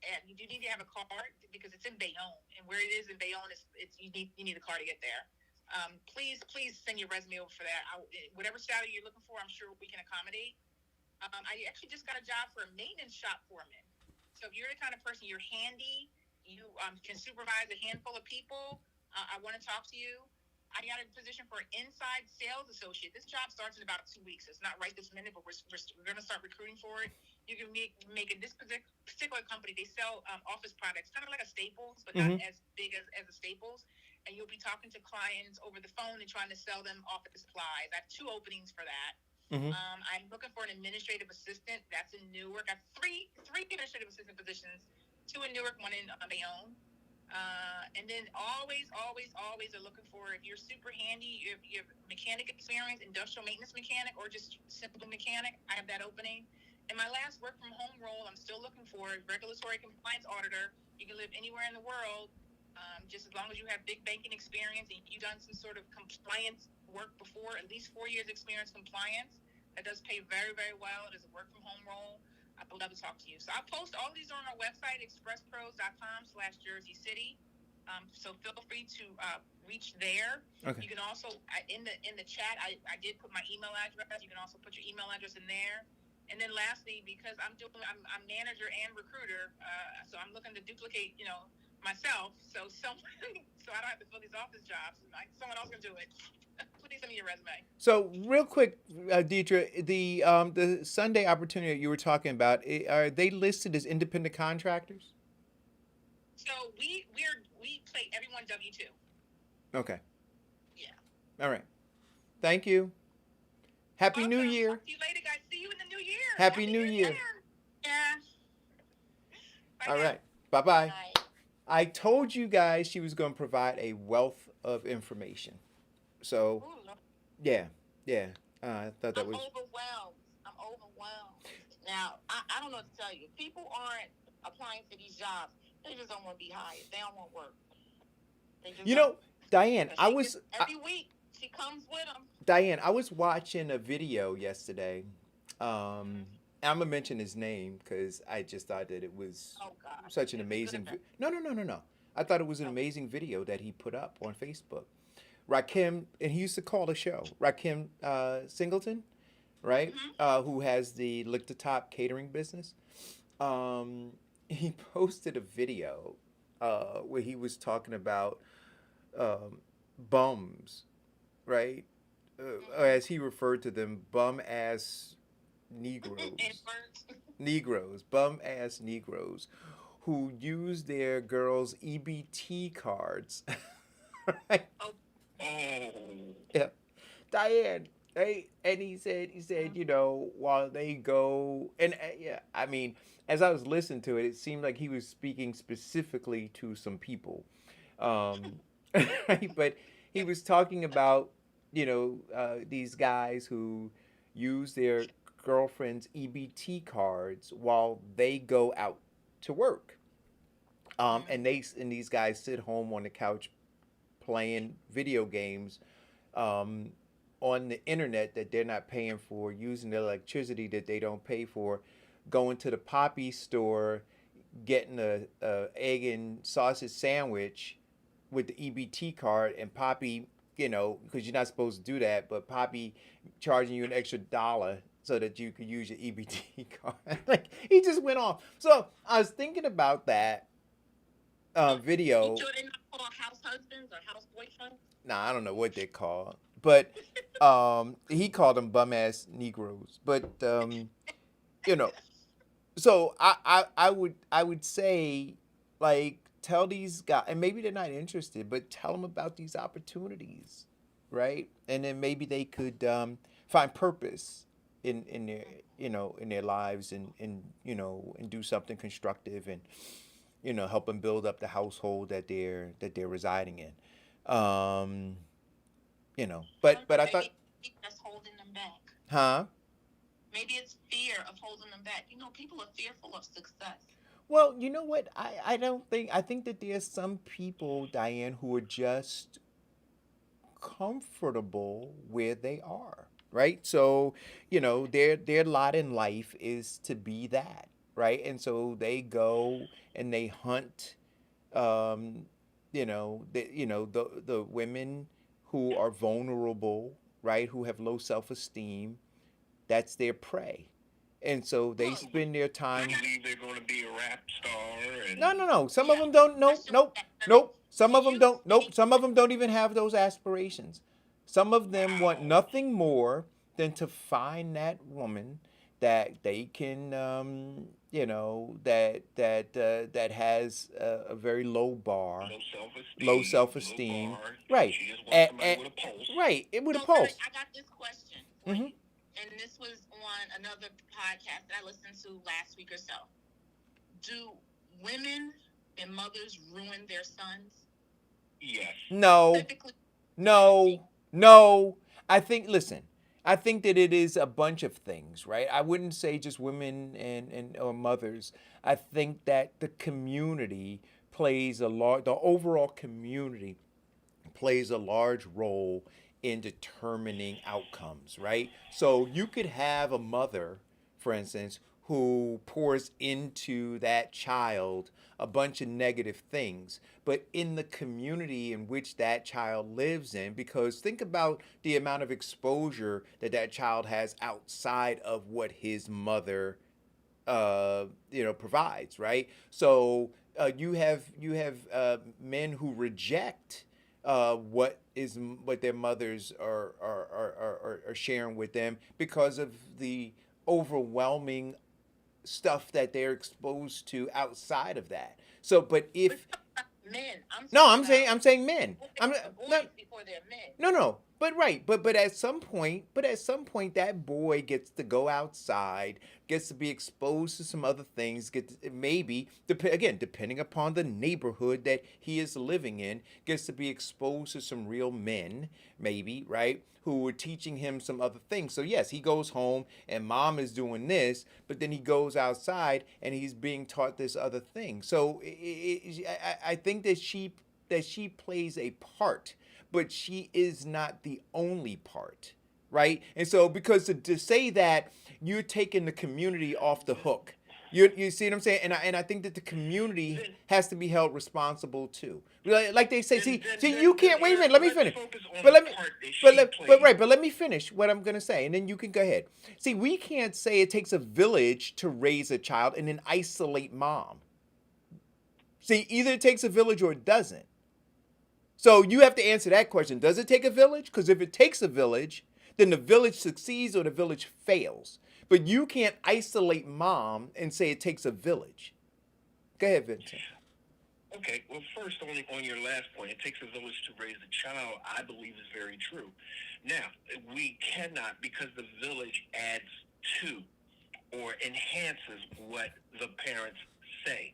and you do need to have a car because it's in Bayonne, and where it is in Bayonne, you need a car to get there. Please send your resume over for that. Whatever salary you're looking for, I'm sure we can accommodate. I actually just got a job for a maintenance shop foreman. So if you're the kind of person, you're handy, you can supervise a handful of people, I want to talk to you. I got a position for an inside sales associate. This job starts in about 2 weeks. It's not right this minute, but we're going to start recruiting for it. You can make in this particular company, they sell office products, kind of like a Staples, but not as big as a Staples. And you'll be talking to clients over the phone and trying to sell them office supplies. I have 2 openings for that. I'm looking for an administrative assistant. That's in Newark. I have three administrative assistant positions, 2 in Newark, 1 in Bayonne. And then always are looking for, if you're super handy, you have mechanic experience, industrial maintenance mechanic, or just simple mechanic, I have that opening. And my last work from home role, I'm still looking for a regulatory compliance auditor. You can live anywhere in the world. Just as long as you have big banking experience and you've done some sort of compliance work before, at least 4 years experience compliance, that does pay very, very well. It is a work from home role. I would love to talk to you. So I'll post all these on our website, expresspros.com/Jersey City. So feel free to reach there. Okay. You can also, in the chat, I did put my email address. You can also put your email address in there. And then lastly, because I'm manager and recruiter, so I'm looking to duplicate, myself, so I don't have to fill these office jobs. Someone else can do it. Please send me your resume. So real quick, Deidre, the Sunday opportunity that you were talking about, are they listed as independent contractors? So we play everyone W-2. Okay. Yeah. All right. Thank you. Happy New Year. Talk to you later, guys. See you in the new year. Happy New Year. Yeah. Bye, all guys. right. Bye-bye. Bye. I told you guys she was going to provide a wealth of information. So, yeah. I thought that was... I'm overwhelmed. Now, I don't know what to tell you. People aren't applying for these jobs. They just don't want to be hired. They don't want work. Diane, every week, she comes with them. Diane, I was watching a video yesterday. I'm going to mention his name because I just thought that it was such an amazing... No. I thought it was an amazing video that he put up on Facebook. Rakim, and he used to call the show, Rakim Singleton, right? Who has the Lick the Top catering business. He posted a video where he was talking about bums, right? As he referred to them, bum-ass Negroes, bum-ass Negroes who use their girls' EBT cards. Right? Oh. Yeah. Diane, and he said, while they go, and yeah, I mean, as I was listening to it, it seemed like he was speaking specifically to some people, um, right? But he was talking about, these guys who use their girlfriend's EBT cards while they go out to work, and these guys sit home on the couch playing video games, um, on the internet that they're not paying for, using the electricity that they don't pay for, going to the Poppy store, getting a egg and sausage sandwich with the EBT card, and Poppy, because you're not supposed to do that, but Poppy charging you an extra dollar so that you could use your EBT card. Like, he just went off. So I was thinking about that video. You sure they're not called house husbands or house boyfriends? Nah, I don't know what they're called, but he called them bum ass Negroes. But you know, so I would say, like, tell these guys, and maybe they're not interested, but tell them about these opportunities, right? And then maybe they could find purpose in their in their lives, and do something constructive, and help them build up the household that they're residing in. Um, but I thought, Maybe that's holding them back. huh? Maybe it's fear of holding them back. People are fearful of success. Well, you know what? I don't think I think that there's some people, Diane, who are just comfortable where they are, right? So, their lot in life is to be that, right? And so they go and they hunt, um, the women who are vulnerable, right? Who have low self-esteem. That's their prey. And so they spend their I time. believe they're going to be a rap star. And No, no, no. Some of them don't. Nope, nope, nope. Some of them don't. Nope. Some of them don't even have those aspirations. Some of them want nothing more than to find that woman that they can, that has a very low bar, low self-esteem, low bar. right? She just wants somebody with a pulse. Right. With a So, pulse. Eric, I got this question for Mhm. you. And this was on another podcast that I listened to last week or so. Do women and mothers ruin their sons? Yes. No. Specifically, No. Listen, I think that it is a bunch of things, right? I wouldn't say just women and or mothers. I think that the community the overall community plays a large role in determining outcomes, right? So you could have a mother, for instance, who pours into that child a bunch of negative things, but in the community in which that child lives in, because think about the amount of exposure that that child has outside of what his mother provides, right? So you have men who reject what their mothers are sharing with them because of the overwhelming stuff that they're exposed to outside of that. So, but if men. no, I'm saying men. I'm boys not. before they're men. No. But right, but at some point, that boy gets to go outside, gets to be exposed to some other things, maybe again, depending upon the neighborhood that he is living in, gets to be exposed to some real men, maybe, right? Who are teaching him some other things. So yes, he goes home and mom is doing this, but then he goes outside and he's being taught this other thing. So I think that she plays a part, but she is not the only part, right? And so, because to say that, you're taking the community off the hook. You see what I'm saying? And I think that the community has to be held responsible too. Like they say, see, you can't. Wait a minute, let me finish. But let me finish what I'm gonna say, and then you can go ahead. See, we can't say it takes a village to raise a child and then isolate mom. See, either it takes a village or it doesn't. So you have to answer that question. Does it take a village? Because if it takes a village, then the village succeeds or the village fails. But you can't isolate mom and say it takes a village. Go ahead, Vincent. Okay, well, first, on your last point, it takes a village to raise a child, I believe is very true. Now, we cannot, because the village adds to or enhances what the parents say.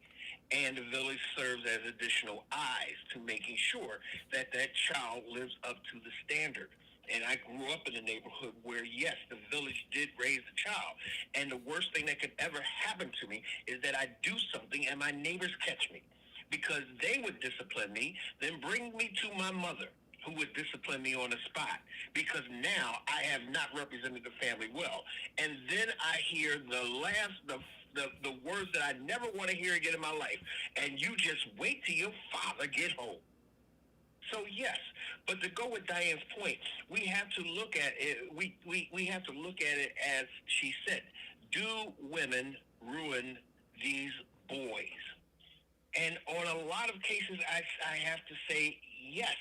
And the village serves as additional eyes to making sure that that child lives up to the standard. And I grew up in a neighborhood where, yes, the village did raise the child. And the worst thing that could ever happen to me is that I do something and my neighbors catch me, because they would discipline me, then bring me to my mother, who would discipline me on the spot, because now I have not represented the family well. And then I hear the words that I never want to hear again in my life. And you just wait till your father get home. So yes, but to go with Diane's point, we have to look at it. We have to look at it as she said. Do women ruin these boys? And on a lot of cases, I have to say yes,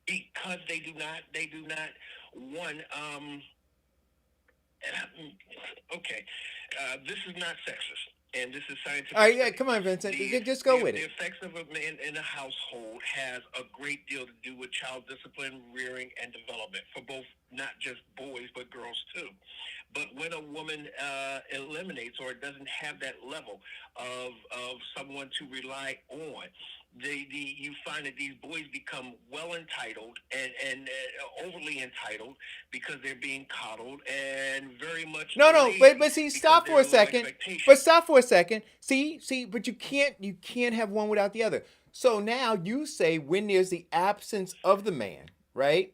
because they do not, one, okay, this is not sexist, and this is scientific. All right, yeah, study. come on, Vincent. Just go with The it. effects of a man in a household has a great deal to do with child discipline, rearing, and development for both, not just boys, but girls too. But when a woman eliminates or doesn't have that level of someone to rely on, you find that these boys become well entitled and overly entitled, because they're being coddled and very much No, lazy, but see, because stop for there a are low second. expectations. But stop for a second. See, but you can't have one without the other. So now you say when there's the absence of the man, right?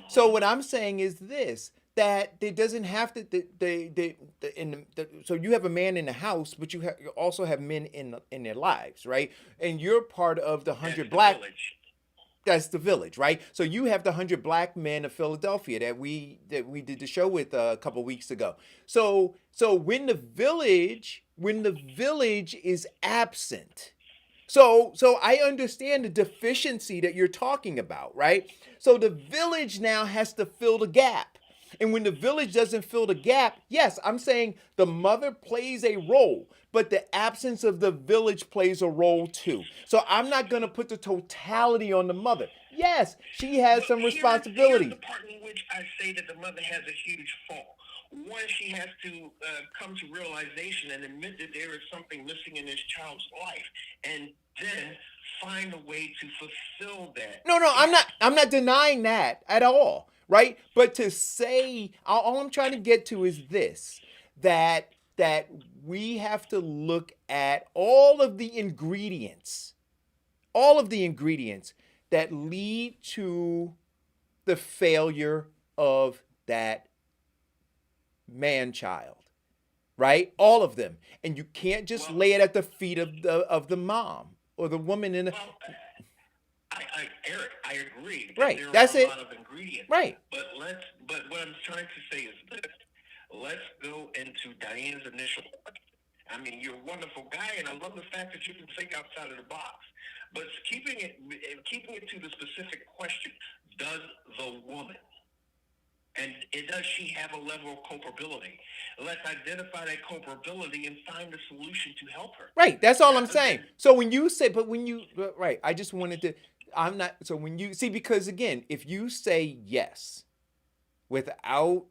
So what I'm saying is this: that it doesn't have to. So you have a man in the house, but you also have men in their lives, right? And you're part of the That's 100 the black. village. That's the village, right? So you have the 100 black men of Philadelphia that we did the show with a couple weeks ago. So when the village is absent, so I understand the deficiency that you're talking about, right? So the village now has to fill the gap. And when the village doesn't fill the gap, yes, I'm saying the mother plays a role, but the absence of the village plays a role too. So I'm not going to put the totality on the mother. Yes, she has some Here's responsibility. the part in which I say that the mother has a huge fault. One, she has to come to realization and admit that there is something missing in this child's life, and then find a way to fulfill that. No, I'm not denying that at all, right? But to say all I'm trying to get to is this, that we have to look at all of the ingredients that lead to the failure of that man child, right? All of them. And you can't just lay it at the feet of the mom or the woman in the Well, Eric, I agree. Right, There that's are a it. lot of ingredients. Right. But what I'm trying to say is this. Let's go into Diane's initial question. I mean, you're a wonderful guy, and I love the fact that you can think outside of the box. But keeping it to the specific question, does the woman, and does she have a level of culpability? Let's identify that culpability and find a solution to help her. Right. That's all I'm Rather saying. than- So when you say, right, I just wanted to, I'm not, so when you see, because again, if you say yes without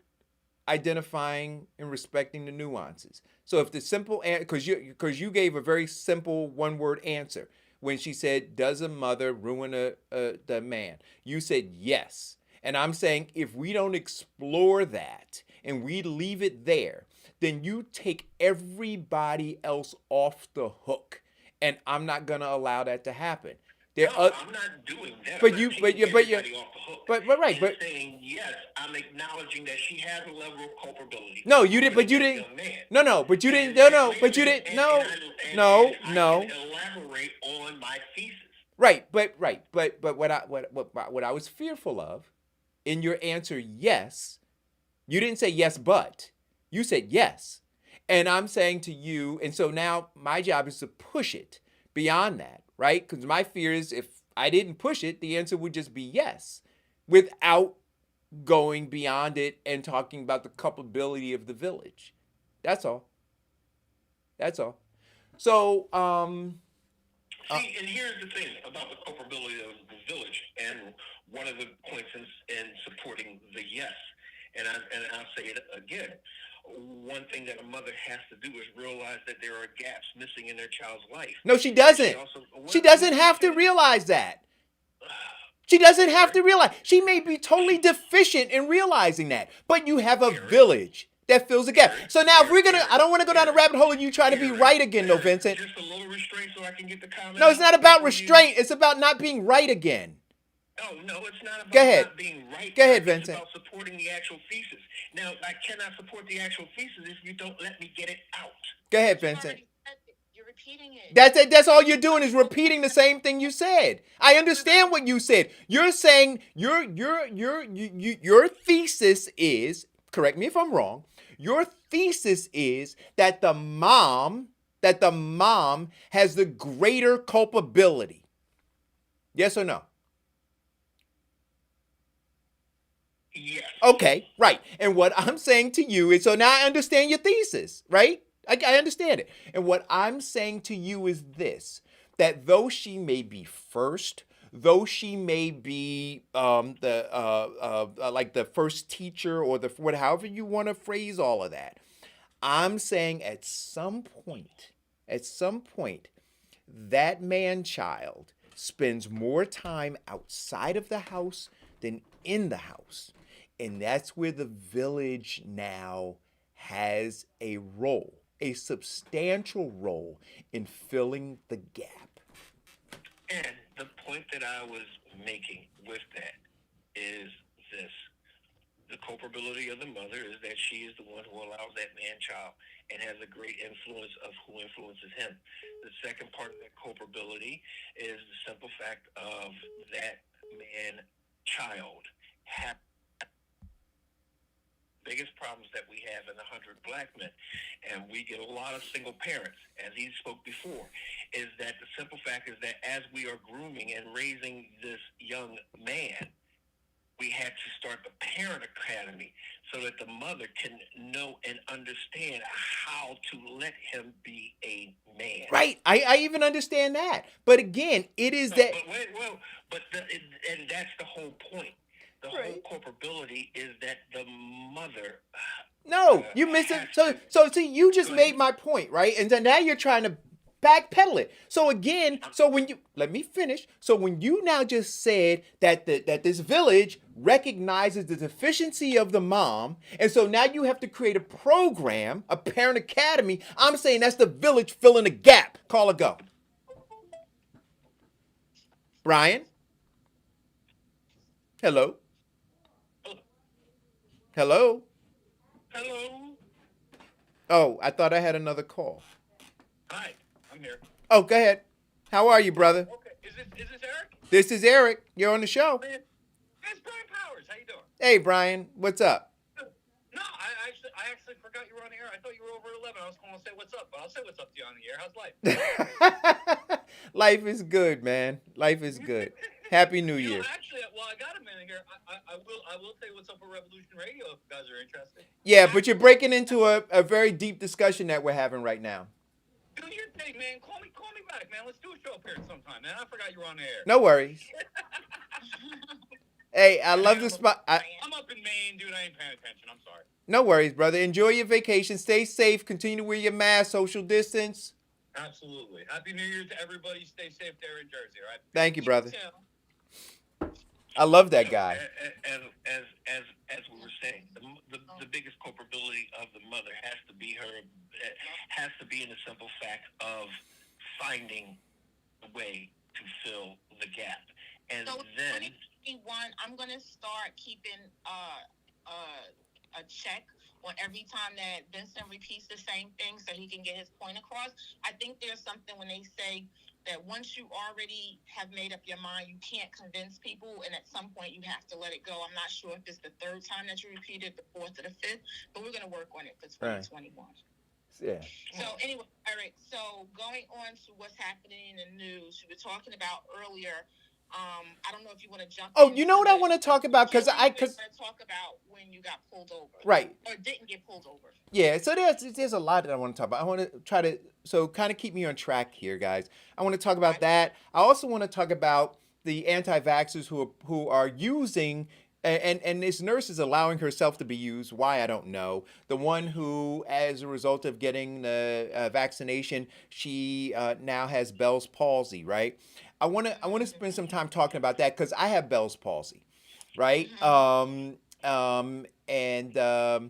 identifying and respecting the nuances. So if the simple, because you gave a very simple one word answer when she said, does a mother ruin the man? You said yes. And I'm saying if we don't explore that and we leave it there, then you take everybody else off the hook. And I'm not going to allow that to happen. No, I'm not doing that. But I'm you, not but taking you, but you, everybody off the hook. but right, I'm but saying yes. I'm acknowledging that she has a level of culpability. no, you didn't. But you Ruining didn't. this young man. No, but you didn't. And- No, wait a but you minute, didn't. and No, I no. can elaborate on my thesis. Right, but what I was fearful of in your answer, yes, you didn't say yes, but you said yes, and I'm saying to you, and so now my job is to push it beyond that, right? Because my fear is if I didn't push it, the answer would just be yes, without going beyond it and talking about the culpability of the village. That's all. That's all. So, See, and here's the thing about the culpability of the village, and one of the points in supporting the yes, and I'll say it again. One thing that a mother has to do is realize that there are gaps missing in their child's life. No, she doesn't. She doesn't have to realize that. She doesn't have to realize. She may be totally deficient in realizing that. But you have a village that fills the gap. So now if we're going to, I don't want to go down a rabbit hole and you try to be right again, though, Vincent. Just a little restraint so I can get the comment. No, it's not about restraint. It's about not being right again. Oh, no, it's not about not being right. Go ahead, Vincent. It's about supporting the actual thesis. Now, I cannot support the actual thesis if you don't let me get it out. Go ahead, Vincent. You're repeating it. That's it. That's all you're doing is repeating the same thing you said. I understand what you said. You're saying your thesis is, correct me if I'm wrong, your thesis is that the mom has the greater culpability. Yes or no? Yes. Okay, right. And what I'm saying to you is, so now I understand your thesis, right? I understand it. And what I'm saying to you is this, that though she may be first, though she may be like the first teacher or however you want to phrase all of that, I'm saying at some point, that man-child spends more time outside of the house than in the house. And that's where the village now has a role, a substantial role in filling the gap. And the point that I was making with that is this. The culpability of the mother is that she is the one who allows that man-child and has a great influence of who influences him. The second part of that culpability is the simple fact of that man-child having biggest problems that we have in 100 black men, and we get a lot of single parents, as he spoke before, is that the simple fact is that as we are grooming and raising this young man, we had to start the parent academy so that the mother can know and understand how to let him be a man. Right. I even understand that. But again, it is that... And that's the whole point. The whole culpability is that the mother. No, you missed it. So see, you just made my point, right? And then now you're trying to backpedal it. So again, let me finish. So when you now just said that this village recognizes the deficiency of the mom, and so now you have to create a program, a parent academy. I'm saying that's the village filling a gap. Call or go. Brian? Hello? Hello? Hello? Oh, I thought I had another call. Hi, I'm here. Oh, go ahead. How are you, brother? Okay, is this Eric? This is Eric. You're on the show. It's Brian Powers. How you doing? Hey, Brian. What's up? No, I actually forgot you were on the air. I thought you were over at 11. I was going to say what's up, but I'll say what's up to you on the air. How's life? Life is good, man. Life is good. Happy New Year. Actually, I got a minute here. I will say what's up for Revolution Radio if you guys are interested. Yeah, but you're breaking into a very deep discussion that we're having right now. Do your thing, man. Call me back, man. Let's do a show up here sometime, man. I forgot you were on the air. No worries. Hey, I love the spot. I'm up in Maine, dude. I ain't paying attention. I'm sorry. No worries, brother. Enjoy your vacation. Stay safe. Continue to wear your mask, social distance. Absolutely. Happy New Year to everybody. Stay safe there in Jersey, all right? Thank you, brother. I love that guy. As we were saying, the biggest culpability of the mother has to be in the simple fact of finding a way to fill the gap. And so then 2021, I'm going to start keeping a check on every time that Vincent repeats the same thing so he can get his point across. I think there's something when they say that once you already have made up your mind, you can't convince people, and at some point you have to let it go. I'm not sure if it's the third time that you repeated, the fourth or the fifth, but we're going to work on it for 2021. Yeah. So anyway, Eric, so going on to what's happening in the news, you were talking about earlier I don't know if you want to jump. Oh, you know what I want to talk about? Because I want to talk about when you got pulled over, right, or didn't get pulled over. yeah. So there's a lot that I want to talk about. I want to try to kind of keep me on track here, guys. I want to talk about that. I also want to talk about the anti-vaxxers who are using. And this nurse is allowing herself to be used. Why, I don't know. The one who, as a result of getting the vaccination, she now has Bell's palsy, right? I want to spend some time talking about that because I have Bell's palsy, right? And so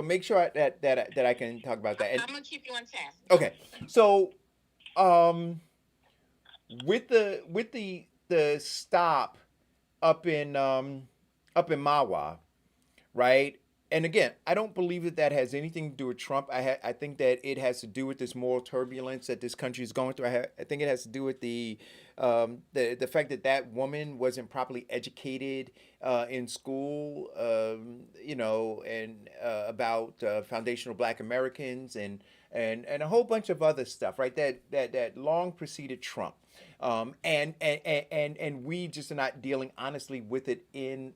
make sure that I can talk about that. And, I'm gonna keep you on task. okay, so with the stop up in Mawa, right? And again, I don't believe that has anything to do with Trump. I think that it has to do with this moral turbulence that this country is going through. I think it has to do with the fact that that woman wasn't properly educated in school, and about foundational Black Americans and a whole bunch of other stuff, right? That long preceded Trump. And we just are not dealing honestly with it in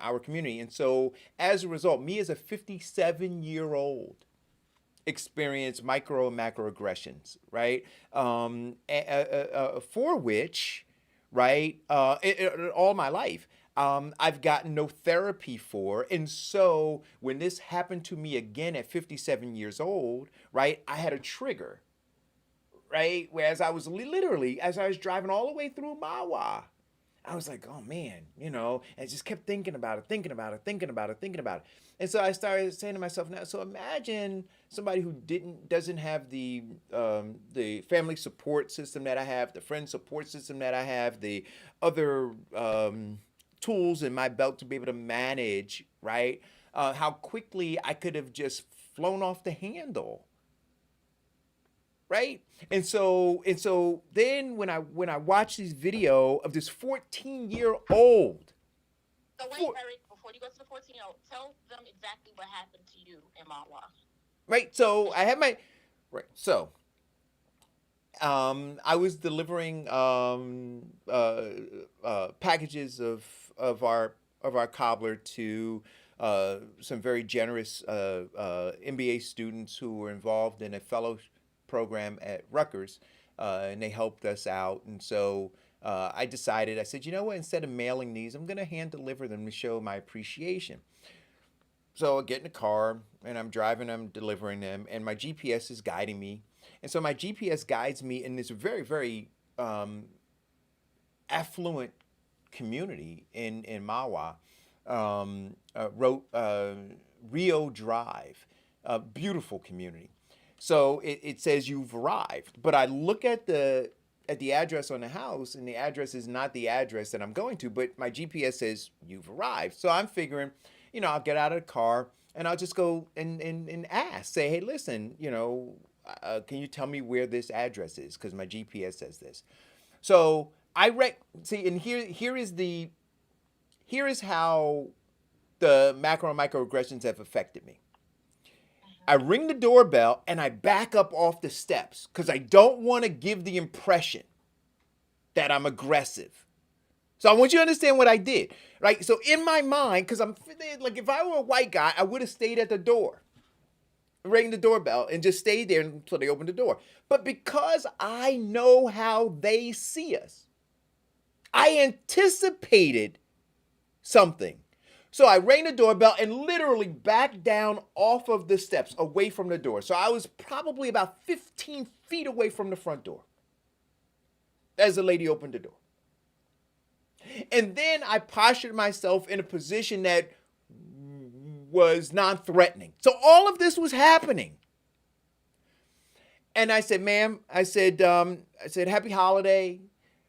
our community. And so as a result, me as a 57-year-old experience micro and macroaggressions, right? For which, right, all my life, I've gotten no therapy for. And so when this happened to me again at 57 years old, right, I had a trigger, right? Whereas I was literally, as I was driving all the way through Mawa, I was like, oh man, and just kept thinking about it. And so I started saying to myself, now, so imagine somebody who doesn't have the family support system that I have, the friend support system that I have, the other tools in my belt to be able to manage, right? How quickly I could have just flown off the handle. Right? And so then when I watch this video of this 14-year-old. So wait, Eric, before you go to the 14-year-old, tell them exactly what happened to you in Mawa. Right. So I had my So I was delivering packages of our cobbler to some very generous MBA students who were involved in a fellowship program at Rutgers, and they helped us out. And so I said, you know what, instead of mailing these, I'm going to hand deliver them to show my appreciation. So I get in the car and I'm driving them, delivering them, and my GPS is guiding me. And so my GPS guides me in this very, very affluent community in Mawa, Rio Drive, a beautiful community. So it says you've arrived, but I look at the address on the house, and the address is not the address that I'm going to, but my GPS says you've arrived. So I'm figuring, I'll get out of the car and I'll just go and ask, say, hey, listen, can you tell me where this address is? Because my GPS says this. So see, and here is how the macro and microaggressions have affected me. I ring the doorbell and I back up off the steps because I don't want to give the impression that I'm aggressive. So I want you to understand what I did, right? So in my mind, because I'm like, if I were a white guy, I would have stayed at the door, rang the doorbell, and just stayed there until they opened the door. But because I know how they see us, I anticipated something. So I rang the doorbell and literally backed down off of the steps away from the door. So I was probably about 15 feet away from the front door as the lady opened the door. And then I postured myself in a position that was non-threatening. So all of this was happening. And I said, ma'am, I said, happy holiday,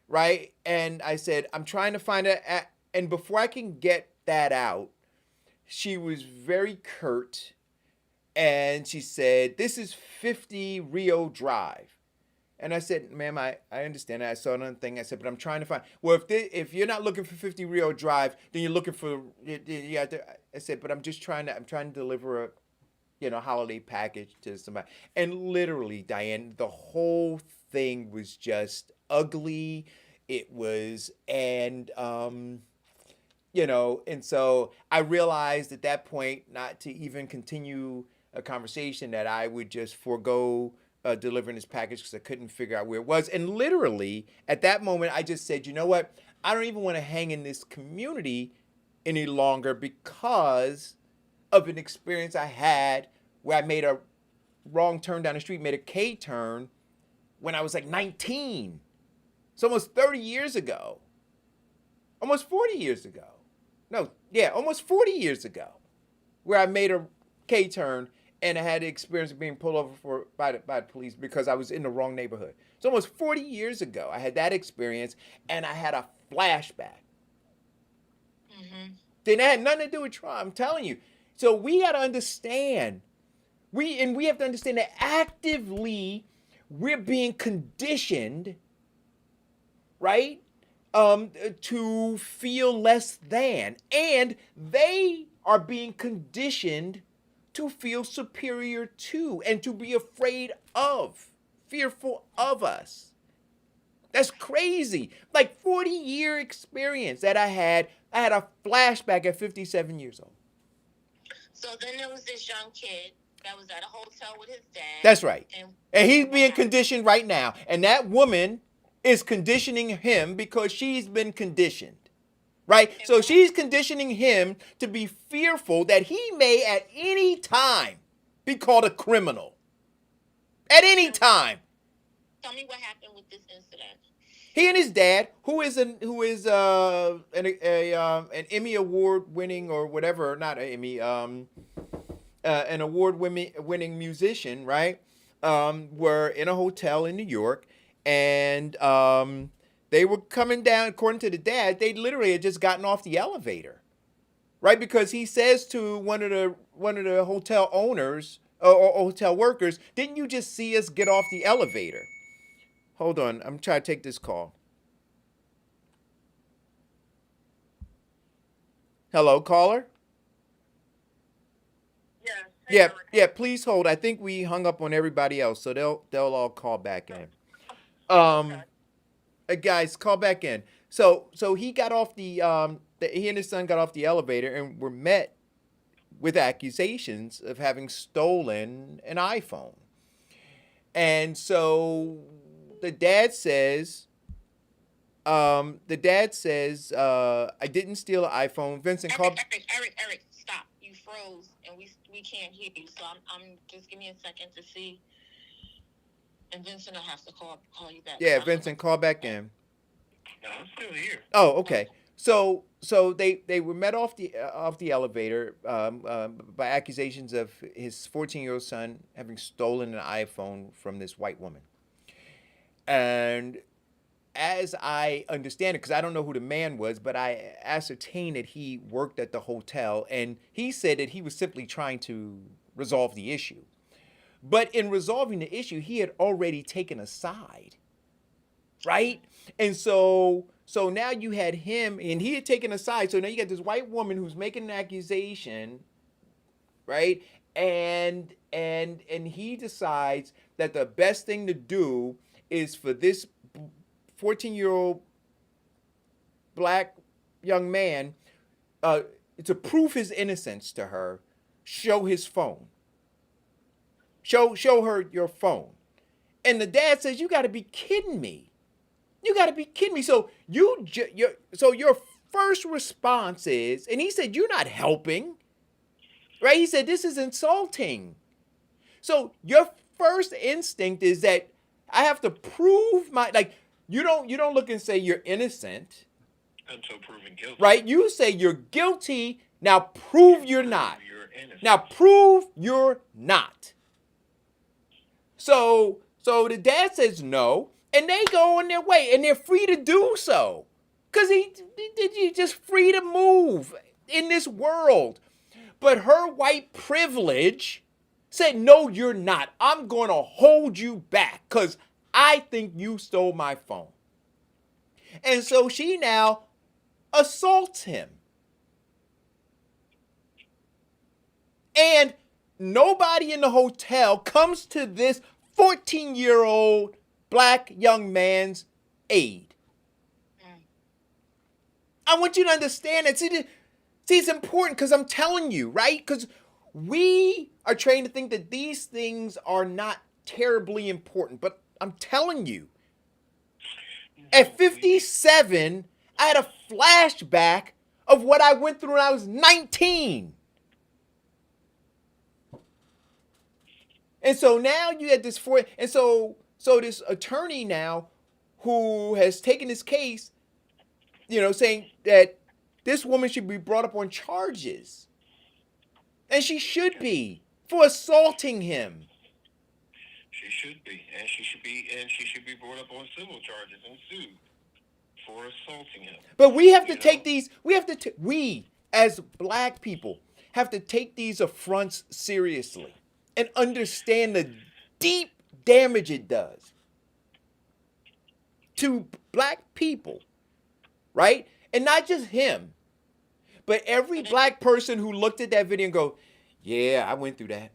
right? And I said, I'm trying to find and before I can get that out, she was very curt, and she said, this is 50 Rio Drive. And I said, ma'am, I understand. I saw another thing. I said, but I'm trying to find, well, if you're not looking for 50 Rio Drive, then you're looking for, I said, but I'm trying to deliver a holiday package to somebody. And literally, Diane, the whole thing was just ugly. it was, and and so I realized at that point not to even continue a conversation, that I would just forego delivering this package because I couldn't figure out where it was. And literally at that moment, I just said, you know what? I don't even want to hang in this community any longer because of an experience I had where I made a wrong turn down the street, made a K turn when I was like 19. It's almost 30 years ago. Almost 40 years ago. No, yeah, almost 40 years ago, where I made a K turn and I had the experience of being pulled over by the police because I was in the wrong neighborhood. It's almost 40 years ago. I had that experience and I had a flashback. Then that had nothing to do with trauma. I'm telling you. So we got to understand. We have to understand that actively we're being conditioned, right? To feel less than, and they are being conditioned to feel superior to, and to be afraid of, fearful of us. That's crazy. Like 40-year experience that I had a flashback at 57 years old. So then there was this young kid that was at a hotel with his dad. That's right. And he's being conditioned right now. And that woman is conditioning him because she's been conditioned. Right? So she's conditioning him to be fearful that he may at any time be called a criminal. At any time. Tell me what happened with this incident. He and his dad, who is an Emmy award winning, or whatever, not an Emmy, an award winning musician, right? Were in a hotel in New York, and they were coming down. According to the dad, they literally had just gotten off the elevator, right? Because he says to one of the hotel owners or hotel workers, "Didn't you just see us get off the elevator?" Hold on, I'm trying to take this call. Hello, caller? Yes. Yeah, please hold. I think we hung up on everybody else, so they'll all call back in. Guys, call back in. So he got off he and his son got off the elevator and were met with accusations of having stolen an iPhone. And so the dad says, I didn't steal an iPhone. Vincent, call. Eric, stop. You froze, and we can't hear you. So I'm just give me a second to see. And Vincent will have to call you back. Yeah, Vincent, call back in. No, I'm still here. Oh, okay. So they were met off the elevator by accusations of his 14-year-old son having stolen an iPhone from this white woman. And as I understand it, because I don't know who the man was, but I ascertained that he worked at the hotel, and he said that he was simply trying to resolve the issue. But in resolving the issue, he had already taken a side, right? And so now you had him, and he had taken a side. So now you got this white woman who's making an accusation, right? And he decides that the best thing to do is for this 14-year-old black young man to prove his innocence to her, show his phone. Show her your phone. And the dad says, "You got to be kidding me. You got to be kidding me." So your first response is, and he said, "You're not helping." Right? He said, "This is insulting." So your first instinct is that I have to prove you don't look and say you're innocent. Until proven guilty. Right? You say you're guilty. Now prove you're not. You're innocent. Now prove you're not. So the dad says no, and they go on their way, and they're free to do so. Because he's just free to move in this world. But her white privilege said, "No, you're not. I'm going to hold you back because I think you stole my phone." And so she now assaults him. And nobody in the hotel comes to this 14-year-old black young man's aid. I want you to understand that. See, it's important because I'm telling you, right? Because we are trained to think that these things are not terribly important. But I'm telling you, at 57, I had a flashback of what I went through when I was 19. And so now you had this and so this attorney now who has taken this case, saying that this woman should be brought up on charges. And she should be for assaulting him. She should be, and she should be brought up on civil charges and sued for assaulting him. But we have to take these. We as black people have to take these affronts seriously and understand the deep damage it does to black people, right? And not just him, but every black person who looked at that video and go, "Yeah, I went through that.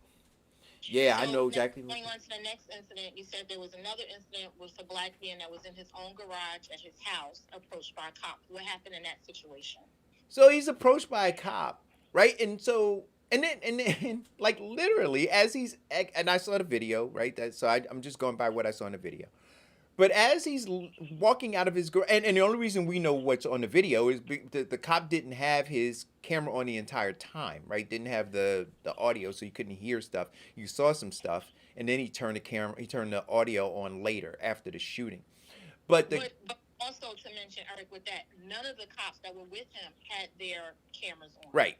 Yeah, I know exactly." Going on to the next incident, you said there was another incident with a black man that was in his own garage at his house, approached by a cop. What happened in that situation? So he's approached by a cop, right? And so, and then, like literally, as and I saw the video, right? I'm just going by what I saw in the video. But as he's walking out of his garage, and the only reason we know what's on the video is the cop didn't have his camera on the entire time, right? Didn't have the audio, so you couldn't hear stuff. You saw some stuff, and then he turned the audio on later after the shooting. But also to mention, Eric, with that, none of the cops that were with him had their cameras on. Right.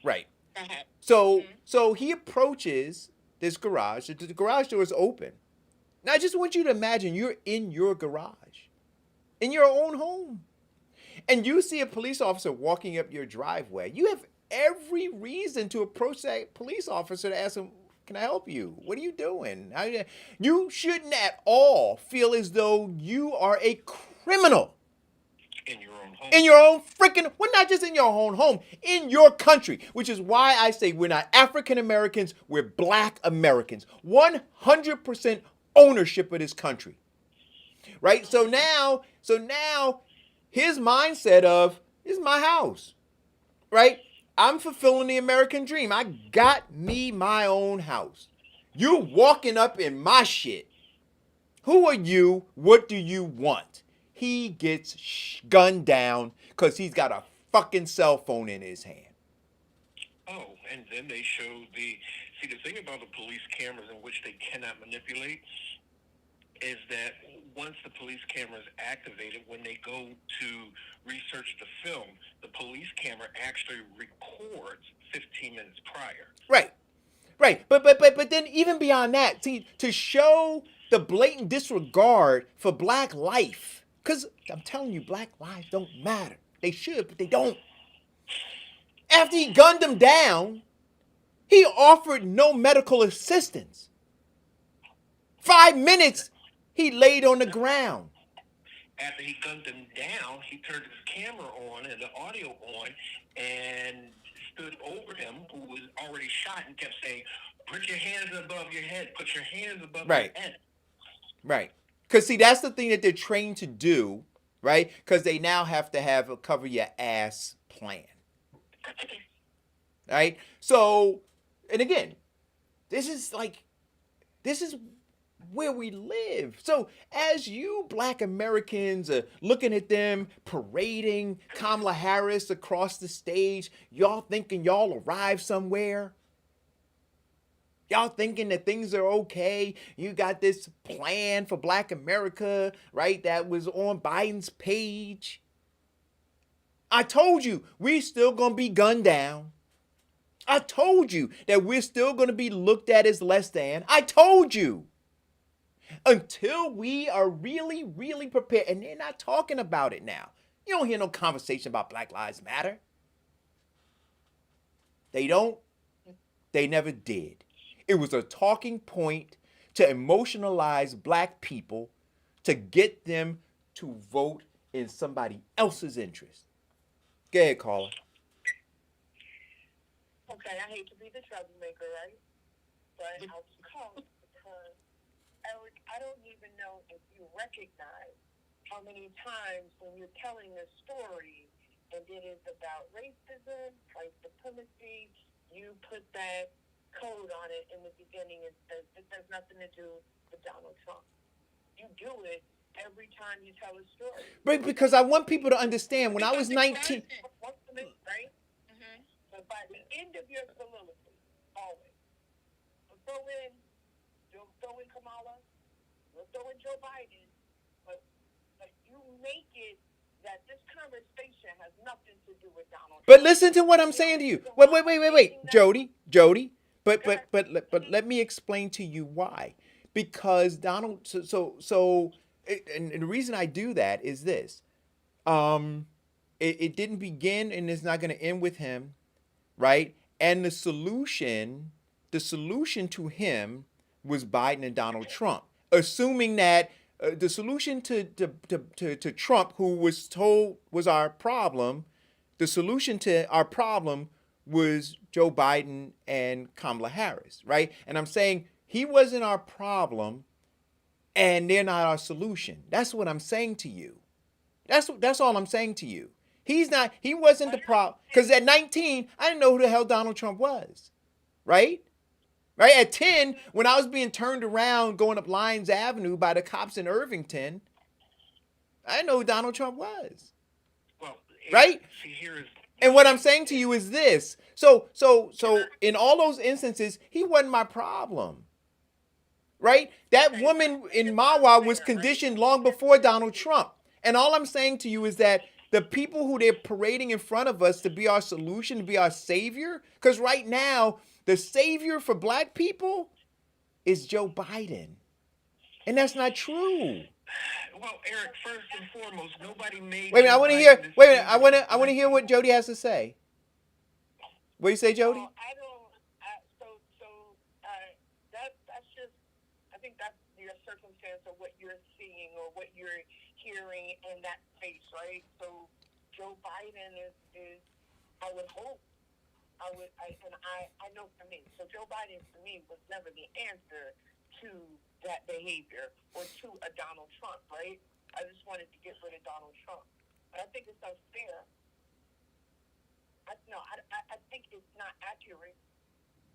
Go ahead. So he approaches this garage. The garage door is open. Now, I just want you to imagine you're in your garage, in your own home, and you see a police officer walking up your driveway. You have every reason to approach that police officer to ask him, "Can I help you? What are you doing?" You shouldn't at all feel as though you are a criminal. In your own home. In your own freaking, well, not just in your own home, in your country, which is why I say we're not African Americans, we're black Americans. 100% ownership of this country, right? So now his mindset of, this is my house, right? I'm fulfilling the American dream. I got me my own house. You're walking up in my shit. Who are you? What do you want? He gets gunned down because he's got a fucking cell phone in his hand. Oh, and then they show the thing about the police cameras in which they cannot manipulate is that once the police camera is activated, when they go to research the film, the police camera actually records 15 minutes prior. Right. But then even beyond that, see, to show the blatant disregard for black life, because I'm telling you, black lives don't matter. They should, but they don't. After he gunned him down, he offered no medical assistance. 5 minutes, he laid on the ground. After he gunned him down, he turned his camera on and the audio on and stood over him, who was already shot, and kept saying, "Put your hands above your head. Put your hands above your head." Right. Because, see, that's the thing that they're trained to do, right? Because they now have to have a cover your ass plan. Right? So, and again, this is where we live. So as you black Americans are looking at them parading Kamala Harris across the stage, y'all thinking y'all arrived somewhere? Y'all thinking that things are okay? You got this plan for black America, right? That was on Biden's page. I told you, we're still going to be gunned down. I told you that we're still going to be looked at as less than. I told you. Until we are really, really prepared. And they're not talking about it now. You don't hear no conversation about Black Lives Matter. They don't. They never did. It was a talking point to emotionalize black people, to get them to vote in somebody else's interest. Go ahead, caller. Okay, I hate to be the troublemaker, right? But I'll call because, Eric, I don't even know if you recognize how many times when you're telling this story, and it is about racism, white supremacy. You put that code on it in the beginning. It has nothing to do with Donald Trump. You do it every time you tell a story. But because I want people to understand, when I was 19, Right? Mm-hmm. But by the end of your soliloquy, always, we'll throw in Kamala, we'll throw in Joe Biden, but you make it that this conversation has nothing to do with Donald Trump. but listen to what I'm saying to you. Wait, Jody. But let me explain to you why. Because Donald, and the reason I do that is this. It didn't begin and it's not going to end with him, right? And the solution to him was Biden and Donald Trump, assuming that the solution to Trump, who was told was our problem, the solution to our problem was Joe Biden and Kamala Harris, right? And I'm saying he wasn't our problem and they're not our solution. That's what I'm saying to you. That's all I'm saying to you. He wasn't the problem. Because at 19, I didn't know who the hell Donald Trump was. Right? Right? At 10, when I was being turned around going up Lyons Avenue by the cops in Irvington, I didn't know who Donald Trump was. Well, right? Here's And what I'm saying to you is this. So in all those instances, he wasn't my problem. Right? That woman in Mawa was conditioned long before Donald Trump. And all I'm saying to you is that the people who they're parading in front of us to be our solution, to be our savior, because right now, the savior for black people is Joe Biden. And that's not true. Well, Eric, first and foremost, nobody made. Wait a minute, I want to hear what Jody has to say. What do you say, Jody? That's just, I think that's your circumstance of what you're seeing or what you're hearing in that space, right? So Joe Biden is I would hope, I know for me. So Joe Biden for me was never the answer to that behavior or to a Donald Trump, right? I just wanted to get rid of Donald Trump. But I think it's unfair. I think it's not accurate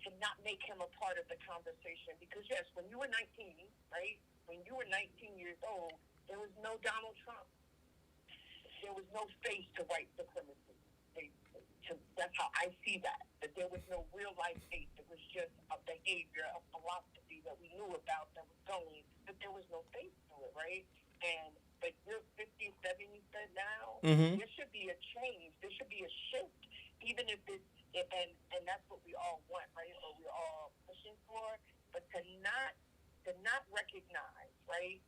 to not make him a part of the conversation because, yes, when you were 19, right? When you were 19 years old, there was no Donald Trump. There was no face to white supremacy. That's how I see that. That there was no real life face. It was just a behavior, a philosophy that we knew about that was going, but there was no face to it, right? But you're 50, 70 now. Mm-hmm. There should be a change. There should be a shift, even if it's and that's what we all want, right? Or we're all pushing for. But to not recognize, right,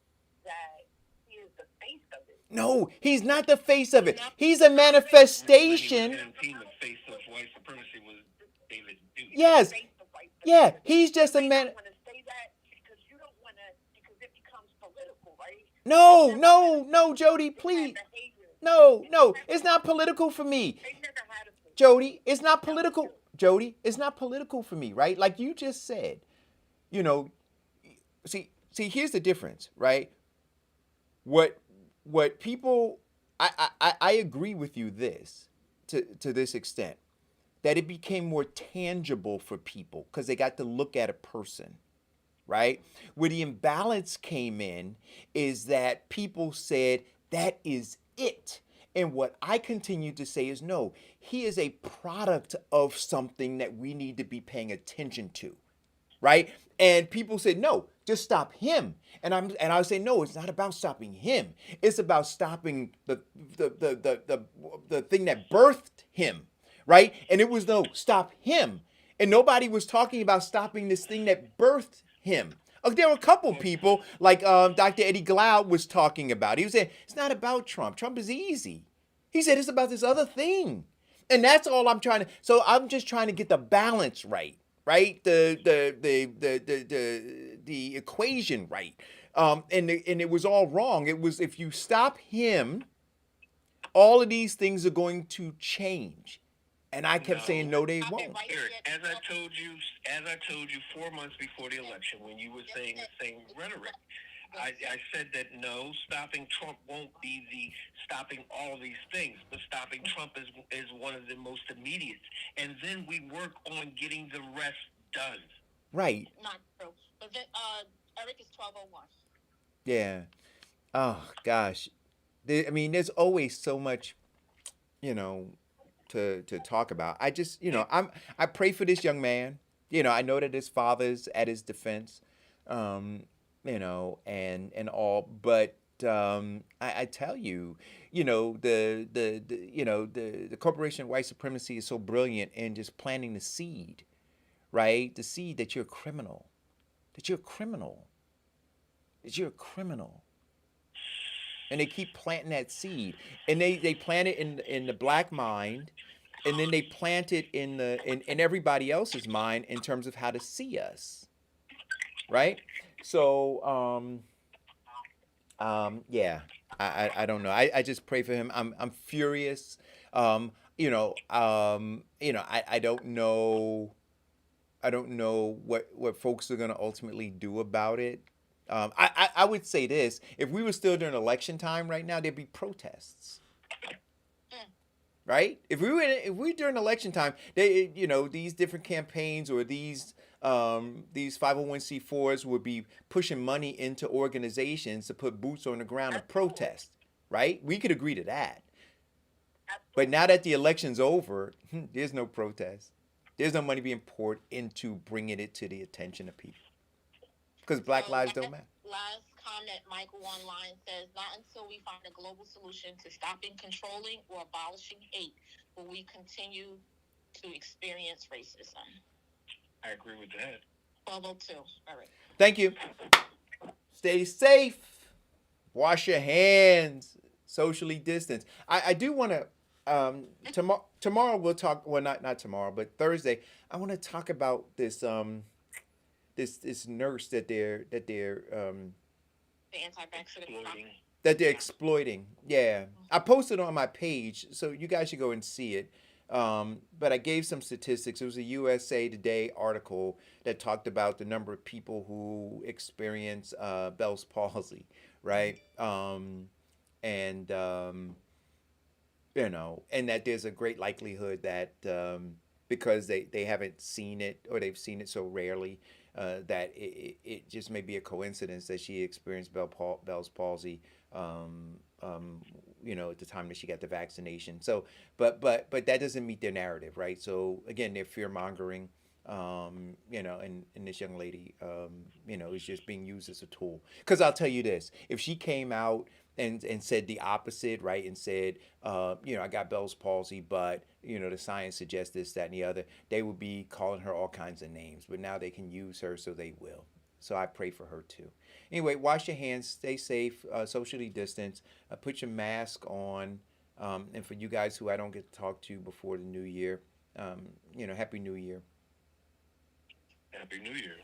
that he is the face of it. No, he's not the face of it. He's a manifestation. The face of white supremacy was David Duke. Yes. Yeah, he's just a man. No, Jody, please. No, it's not political for me. Jody, it's not political. Jody, it's not political for me, right? Like you just said, see, here's the difference, right? What people, I agree with you to this extent, that it became more tangible for people because they got to look at a person, right? Where the imbalance came in is that people said, that is it. And what I continue to say is, no, he is a product of something that we need to be paying attention to, right? And people said, no, just stop him. And I would say, no, it's not about stopping him. It's about stopping the thing that birthed him, right? And it was, no, stop him. And nobody was talking about stopping this thing that birthed him. There were a couple people, like Dr. Eddie Glaude was talking about. He was saying, it's not about Trump. Trump is easy. He said, it's about this other thing. And that's all I'm trying to, so I'm just trying to get the balance right? The equation right. And it was all wrong. It was, if you stop him, all of these things are going to change. And I kept saying, no, they won't. Eric, as I told you 4 months before the election, when you were saying the same rhetoric, I said that no, stopping Trump won't be the stopping all these things, but stopping Trump is one of the most immediate. And then we work on getting the rest done. Right. Not true. But then, Eric is 12:01. Yeah. Oh gosh. I mean, there's always so much, you know, to talk about. I just, I pray for this young man. I know that his father's at his defense, um, and all, but I tell you, the corporation white supremacy is so brilliant in just planting the seed, right? The seed that you're a criminal, that you're a criminal, that you're a criminal. And they keep planting that seed, and they plant it in the black mind, and then they plant it in everybody else's mind in terms of how to see us, right? So yeah, I don't know. I just pray for him. I'm furious. I don't know. I don't know what folks are going to ultimately do about it. I would say this: if we were still during election time right now, there'd be protests, right? If we during election time, these different campaigns or these 501c4s would be pushing money into organizations to put boots on the ground and protest, right? We could agree to that. But now that the election's over, there's no protest. There's no money being poured into bringing it to the attention of people. Because Black lives don't matter. Last comment, Michael online says, not until we find a global solution to stopping, controlling, or abolishing hate will we continue to experience racism. I agree with that. 12:02. All right. Thank you. Stay safe. Wash your hands. Socially distance. I do want to. Tomorrow we'll talk. Well, not tomorrow, but Thursday. I want to talk about this this nurse that they're The anti-vaxxer exploiting. Yeah, I posted on my page, so you guys should go and see it. But I gave some statistics. It was a USA Today article that talked about the number of people who experience Bell's palsy, right? And and that there's a great likelihood that because they haven't seen it or they've seen it so rarely, that it just may be a coincidence that she experienced Bell's palsy, at the time that she got the vaccination. So, but that doesn't meet their narrative, right? So again, they're fear mongering, and this young lady, is just being used as a tool. Because I'll tell you this: if she came out and said the opposite, right, and said, I got Bell's palsy, but the science suggests this, that, and the other, they would be calling her all kinds of names. But now they can use her, so they will. So I pray for her too. Anyway, wash your hands, stay safe, socially distance, put your mask on, and for you guys who I don't get to talk to before the new year, Happy New Year. Happy New Year.